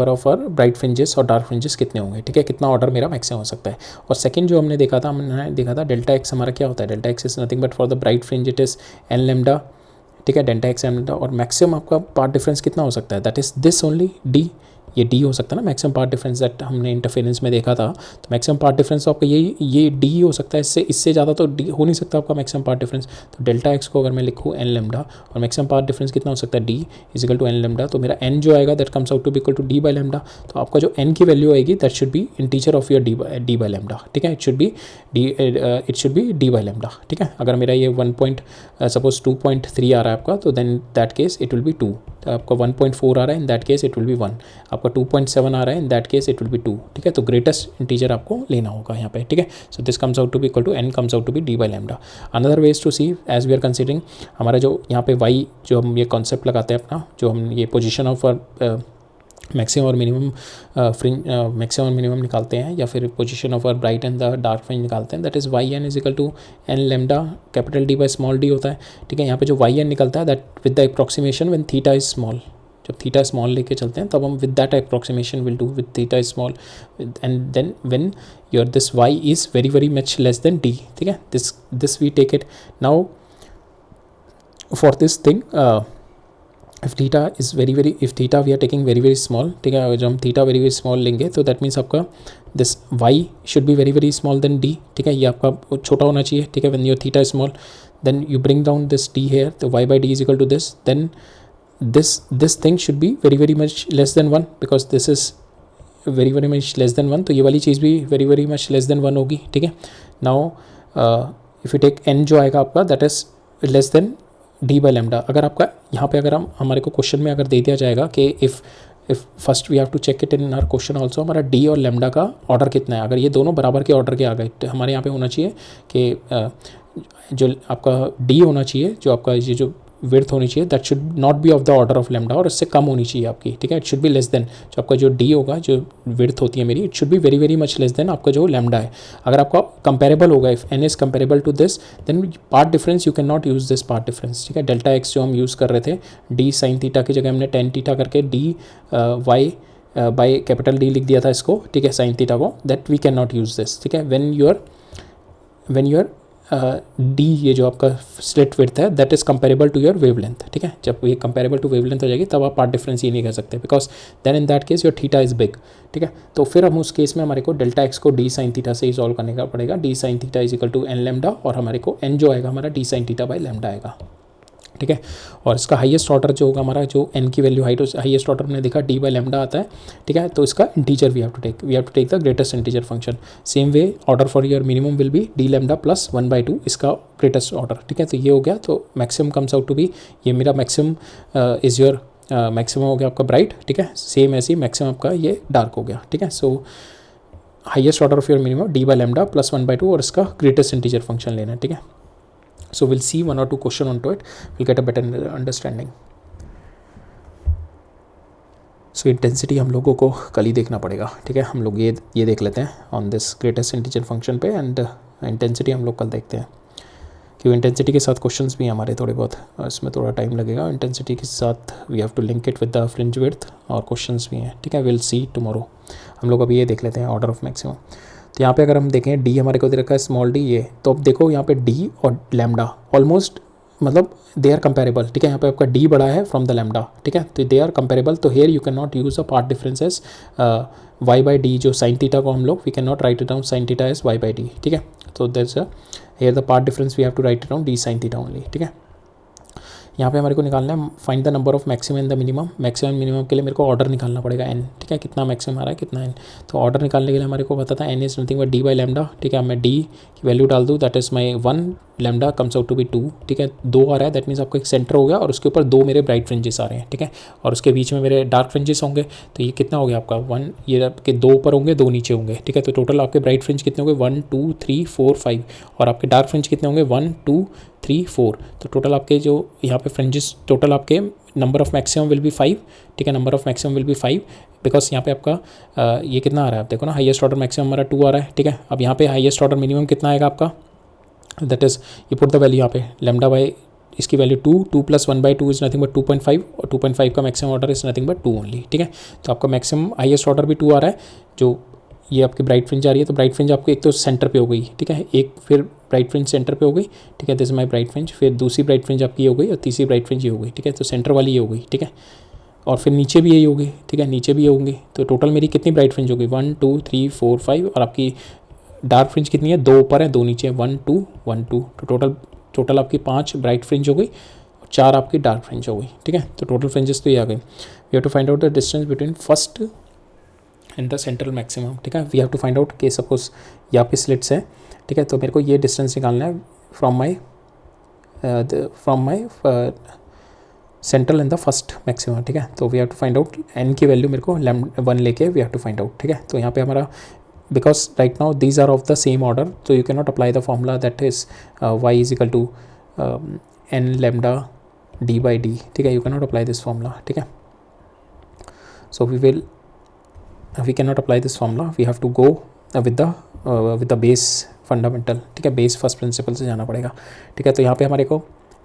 of are bright fringes और डार्क फ्रिंजेस कितने होंगे. ठीक है, कितना ऑर्डर मेरा मैक्सिमम हो सकता है. और सेकंड जो हमने देखा था डेल्टा एक्स हमारा क्या होता है. Delta x is nothing but for the bright fringe it is an lambda. ठीक है, डेल्टा एक्स एन लैम्डा. और मैक्सिमम आपका पार्ट डिफरेंस कितना हो सकता है, that is this only D. ये डी हो सकता है ना, मैक्सिमम पार्ट डिफरेंस दैट हमने इंटरफेरेंस में देखा था. तो मैक्सिमम पार्ट डिफरेंस तो आपका ये डी हो सकता है. इससे ज़्यादा तो डी हो नहीं सकता आपका मैक्सिमम पार्ट डिफरेंस. तो डेल्टा एक्स को अगर मैं लिखूँ एन लैम्डा, और मैक्सिमम पार्ट डिफरेंस कितना हो सकता है, d is equal to n lambda. तो मेरा एन जो आएगा that comes out to be equal to d by lambda. तो आपका जो एन की वैल्यू आएगी that should be integer of your d by lambda. ठीक है, it should be d by lambda. ठीक है, अगर मेरा ये 1 पॉइंट सपोज 2.3 आ रहा है आपका, तो then that case it will be 2. तो आपका 1.4 आ रहा है, in that case it will be 1, आपका 2.7 आ रहा है, in that case it will be 2, ठीक है। तो ग्रेटेस्ट इंटीजर आपको लेना होगा यहाँ पे, ठीक है। So this comes out to be equal to n comes out to be d by lambda. Another ways to see as we are considering हमारा जो यहाँ पे y जो हम ये कॉन्सेप्ट लगाते हैं अपना, जो हम ये पोजिशन ऑफ मैक्सिमम और मिनिमम फ्रिंज मैक्सिमम और मिनिमम निकालते हैं, या फिर position of bright and the dark fringe निकालते हैं, that is y n is equal to n lambda capital D by small d होता है, ठीक है। यहाँ पे जो वाई एन निकलता है that with the approximation when theta is small, जब थीटा स्मॉल लेके चलते हैं तब हम with that approximation will do with theta is small, and then when your this y is very very much less than d, ठीक है। This we take it now for this thing if theta is very very, if theta we are taking very very small, ठीक है, जब हम theta very very small लेंगे तो that means आपका this y should be very very small than d, ठीक है, ये आपका छोटा होना चाहिए, ठीक है। when your theta is small then you bring down this d here, तो y by d is equal to this, then this thing should be very very much less than 1 because this is very very much less than 1, तो ये वाली चीज़ भी very very much less than 1 होगी, ठीक है। now if you take n जो आएगा आपका that is less than D by lambda. अगर आपका यहाँ पे अगर हम हमारे को क्वेश्चन में अगर दे दिया जाएगा कि if first we have to check it in our question also, हमारा डी और लेमडा का ऑर्डर कितना है, अगर ये दोनों बराबर के ऑर्डर के आ गए तो हमारे यहाँ पे होना चाहिए कि जो आपका डी होना चाहिए, जो आपका ये जो विड्थ होनी चाहिए that should not be of the order of lambda, और इससे कम होनी चाहिए आपकी, ठीक है। It should be less than, जो आपका जो डी होगा, जो विड्थ होती है मेरी, it should be very very much less than आपका जो लेमडा है। अगर आपका कंपेरेबल होगा, if n is comparable to this then path difference you can not use this part difference, ठीक है। डेल्टा एक्स जो हम यूज़ कर रहे थे, डी साइन थीटा की जगह हमने टेन थीटा करके d y by capital d लिख दिया था इसको, ठीक है, साइन थीटा को, that we can not use this, ठीक है। व्हेन यूर डी ये जो आपका स्लिट विड्थ है that is comparable to your wavelength, ठीक है। जब ये कंपेरेबल टू वेवलेंथ हो जाएगी तब आप पार्ट डिफरेंस ये नहीं कर सकते, because then in that case your theta is big, ठीक है। तो फिर हम उस केस में हमारे को डेल्टा एक्स को डी साइन थीटा से ही सॉल्व करने का पड़ेगा, d sine theta is equal to n lambda, और हमारे को एन जो आएगा हमारा d sine theta by lambda आएगा, ठीक है। और इसका हाईएस्ट ऑर्डर जो होगा हमारा, जो एन की वैल्यू हाईएस्ट ऑर्डर हमने देखा डी बाई लेमडा आता है, ठीक है। तो इसका integer we have to take the greatest integer function. Same way order for your minimum will be d lambda plus 1/2 इसका ग्रेटेस्ट ऑर्डर, ठीक है। तो ये हो गया, तो maximum comes out to be, ये मेरा मैक्सिमम इज़ योर मैक्सिमम हो गया आपका ब्राइट, ठीक है। सेम ऐसे ही मैक्सिमम आपका ये डार्क हो गया, ठीक है। सो highest order of your minimum D by lambda plus 1/2 और इसका ग्रेटेस्ट इंटीजर फंक्शन लेना है, ठीक है। So we'll see one or two question onto it, we'll get a better understanding. So intensity हम लोगों को कल ही देखना पड़ेगा, ठीक है। हम लोग ये देख लेते हैं on this greatest integer function पे, एंड इंटेंसिटी हम लोग कल देखते हैं, क्योंकि इंटेंसिटी के साथ क्वेश्चंस भी हैं हमारे थोड़े बहुत, इसमें थोड़ा टाइम लगेगा। इंटेंसिटी के साथ we have to link it with the fringe width, और क्वेश्चंस भी हैं, ठीक है। Will see tomorrow. हम लोग अभी ये देख लेते हैं ऑर्डर ऑफ मैक्सिमम। तो यहाँ पे अगर हम देखें डी हमारे को दे रखा है स्मॉल डी ये, तो अब देखो यहाँ पे डी और लैम्डा ऑलमोस्ट मतलब दे आर कंपेरेबल, ठीक है। यहाँ पे आपका डी बड़ा है फ्रॉम द लैम्डा, ठीक है, तो दे आर कंपेरेबल। तो here you can not use a path differences y by d, जो साइन थीटा को हम लोग we can not write it down sine theta as y by d, ठीक है। तो that's here the path difference we have to write it down d sine theta only, ठीक है। यहाँ पे हमारे को निकालना है find the number of maximum and the minimum. Maximum minimum के लिए मेरे को ऑर्डर निकालना पड़ेगा एन, ठीक है, कितना मैक्सिमम आ रहा है कितना एन। तो ऑर्डर निकालने के लिए हमारे को पता था n is nothing but d by lambda, ठीक है। मैं डी की वैल्यू डाल दूँ, that is my 1, lambda comes out to be 2, ठीक है। 2 आ रहा है, दैट मीन्स आपको एक सेंटर हो गया और उसके ऊपर 2 मेरे ब्राइट फ्रिंजेस आ रहे हैं, ठीक है, और उसके बीच में मेरे डार्क फ्रिंजेस होंगे। तो ये कितना हो गया आपका 1, ये आपके 2 ऊपर होंगे 2 नीचे होंगे, ठीक है। तो टोटल आपके ब्राइट फ्रिंज कितने होंगे 1 2 3 4 5, और आपके डार्क फ्रिंज कितने होंगे 1 2 3 4। तो टोटल आपके जो यहाँ पे फ्रिंजेस, टोटल आपके number of maximum will be 5, ठीक है। Number of maximum will be 5 because यहाँ पे आपका ये कितना आ रहा है, आप देखो ना, हाईएस्ट ऑर्डर मैक्सिमम हमारा 2 आ रहा है, ठीक है। अब यहाँ पे हाईएस्ट ऑर्डर मिनिमम कितना आएगा आपका, दैट इज़ ये पुट द वैल्यू यहाँ पे लैम्डा बाई इसकी value 2 plus 1/2 is nothing but 2.5, और 2.5 का maximum order is nothing but 2 only, ठीक है। तो आपका मैक्सिमम हाईएस्ट ऑर्डर भी 2 आ रहा है, जो ये आपकी ब्राइट फ्रिंज आ रही है। तो ब्राइट फ्रिंज आपको एक तो सेंटर पे हो गई, ठीक है, एक फिर ब्राइट फ्रिंज सेंटर पे हो गई, ठीक है, this is my bright fringe, फिर दूसरी ब्राइट फ्रिंज आपकी हो गई, और तीसरी ब्राइट फ्रिंज ये हो गई, ठीक है। तो सेंटर वाली ये हो गई, ठीक है, और फिर नीचे भी यही होगी, ठीक है, नीचे भी ये होंगी। तो टोटल मेरी कितनी ब्राइट फ्रिंज होगी 1 2 3 4 5, और आपकी डार्क फ्रिंज कितनी है 2 ऊपर है 2 नीचे है 1 2 1 2। तो टोटल आपकी 5 ब्राइट फ्रिंज हो गई और 4 आपकी डार्क फ्रिंज हो गई, ठीक है। तो टोटल फ्रिंजेस तो ये आ गई। We have to find out the distance between first and the central maximum, ठीक है। We have to find out के सपोज यहाँ पे स्लिट्स है, ठीक है। तो मेरे को ये डिस्टेंस निकालना है from my central and the first maxima, ठीक है। तो we have to find out n की वैल्यू मेरे को वन लेके we have to find out, ठीक है। तो यहाँ पे हमारा because right now these are of the same order, तो you can not apply the formula that is y is equal to n lambda D by d, ठीक है। You can not apply this formula, ठीक है। So we can not apply this formula, we have to go with the base fundamental, ठीक है। बेस फर्स्ट प्रिंसिपल से जाना पड़ेगा, ठीक है। तो यहाँ पे हमारे को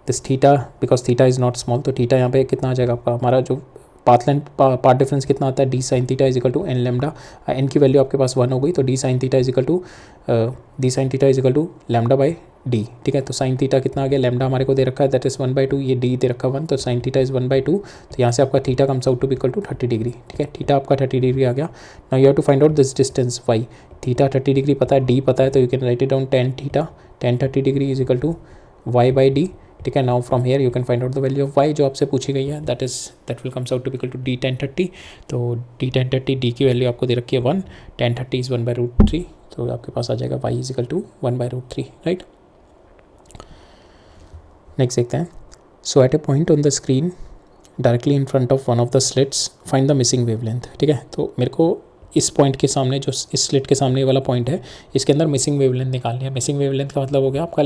this theta, because theta is not small, तो थीटा यहाँ पे कितना आ जाएगा आपका, हमारा जो पाथ डिफरेंस कितना आता है, d sine theta is equal to n lambda, n की वैल्यू आपके पास 1 हो गई, तो d sine theta is equal to lambda by d, ठीक है। तो साइन थीटा कितना आ गया, लेमडा हमारे को दे रखा है दैट इज 1/2, ये डी दे रखा है 1, तो साइन थीटा इज 1/2, तो यहाँ से आपका theta comes out to equal to 30 degree, ठीक है। थीटा आपका 30 डिग्री आ गया। Now you have to find out this distance y, theta 30 degree पता है, डी पता है, तो you can write it down tan theta, tan 30 degree is equal to y by d, ठीक है। Now from here you can find out the value of y जो आपसे पूछी गई है, that will comes out to equal to d tan 30, तो डी टेन 30, डी की वैल्यू आपको दे रखी है 1, टेन 30 इज 1/√3, तो आपके पास आ जाएगा y is equal to 1/√3, right. Next देखते हैं। So at a point on the screen directly in front of one of the slits find the missing wavelength, ठीक है। तो मेरे को इस पॉइंट के सामने, जो इस स्लिट के सामने वाला पॉइंट है, इसके अंदर मिसिंग वेवलेंथ निकालनी है। मिसिंग वेवलेंथ का मतलब हो गया आपका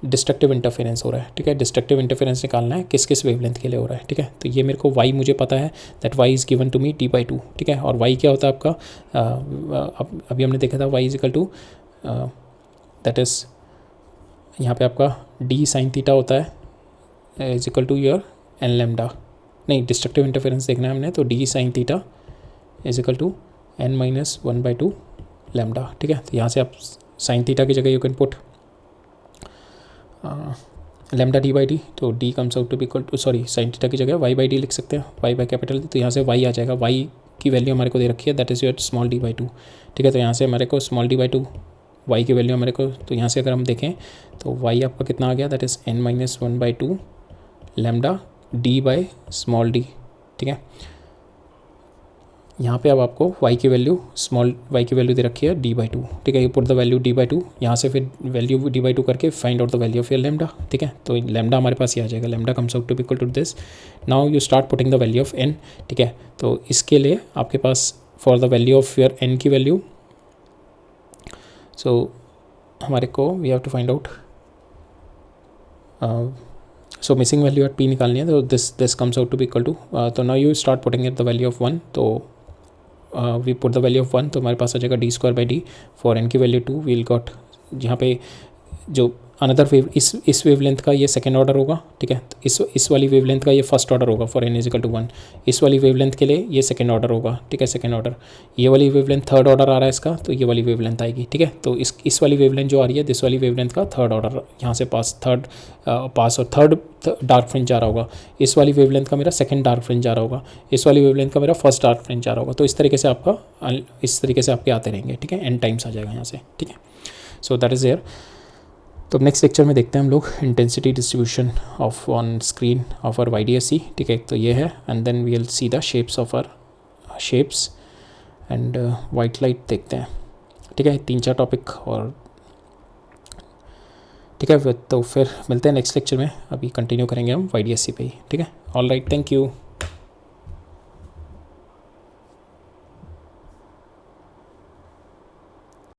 डिस्ट्रक्टिव इंटरफेरेंस हो रहा है, ठीक है। डिस्ट्रक्टिव इंटरफेरेंस निकालना है किस किस वेवलेंथ के लिए हो रहा है, ठीक है। तो ये मेरे को वाई मुझे पता है that y is given to me d/2, ठीक है। और वाई क्या होता है आपका, अभी हमने देखा था y is equal to that is यहाँ पे आपका डी साइन थीटा होता है is equal to your n lambda, नहीं डिस्ट्रक्टिव इंटरफेरेंस देखना है हमने, तो d sine theta is equal to n minus 1/2 lambda, ठीक है। तो यहाँ से आप साइन थीटा की जगह you can put lambda D by d, तो d comes out to be equal to, sorry sine theta की जगह वाई बाई डी लिख सकते हैं, वाई बाई कैपिटल डी, तो यहाँ से वाई आ जाएगा। वाई की वैल्यू हमारे को दे रखी है that is your small d/2, ठीक है। तो यहाँ से हमारे को स्मॉल d/2 वाई की वैल्यू हमारे को, तो यहाँ से अगर हम देखें तो वाई आपका कितना आ गया that is n minus 1/2 lambda D by small d, ठीक है। यहाँ पे अब आपको y की वैल्यू, स्मॉल y की वैल्यू दे रखी है d/2, ठीक है। You put the value d/2, यहाँ से फिर वैल्यू d/2 करके find out the value of your lambda, ठीक है। तो लेमडा हमारे पास ये आ जाएगा, lambda comes out to equal to this. Now you start putting the value of n, ठीक है। तो इसके लिए आपके पास for the value of your n की वैल्यू, सो हमारे को we have to find out, so missing value at p निकालनी है, तो this comes out to be equal to, तो now you start putting it the value of 1, तो we put the value of 1, तो हमारे पास आ जाएगा d²/d, फॉर n की वैल्यू 2 वील गॉट, यहाँ पे जो अनदर वेव, इस वेवलेंथ का ये सेकेंड ऑर्डर होगा, ठीक है। तो इस वाली वेवलेंथ का ये फर्स्ट ऑर्डर होगा for n is equal to 1, इस वाली वेवलेंथ के लिए ये सेकेंड ऑर्डर होगा, ठीक है, सेकेंड ऑर्डर। ये वाली वेवलेंथ थर्ड ऑर्डर आ रहा है इसका, तो ये वाली वेवलेंथ आएगी, ठीक है। तो इस वाली वेवलेंथ जो आ रही है, दिस वाली वेवलेंथ का थर्ड ऑर्डर यहाँ से पास और थर्ड डार्क फ्रिंज जा रहा होगा। इस वाली वेवलेंथ का मेरा सेकंड डार्क फ्रिंज जा रहा होगा, इस वाली वेवलेंथ का मेरा फर्स्ट डार्क फ्रिंज जा रहा होगा। तो इस तरीके से आपके आते रहेंगे, ठीक है, n टाइम्स आ जाएगा यहाँ से, ठीक है। So that is there. तो नेक्स्ट लेक्चर में देखते हैं हम लोग intensity distribution of on screen of our YDSC, ठीक है। तो ये है, and then we will see the shapes of our shapes and white light देखते हैं, ठीक है। 3-4 टॉपिक और, ठीक है। तो फिर मिलते हैं नेक्स्ट लेक्चर में, अभी कंटिन्यू करेंगे हम YDSC पे ही, ठीक है। All right, thank you.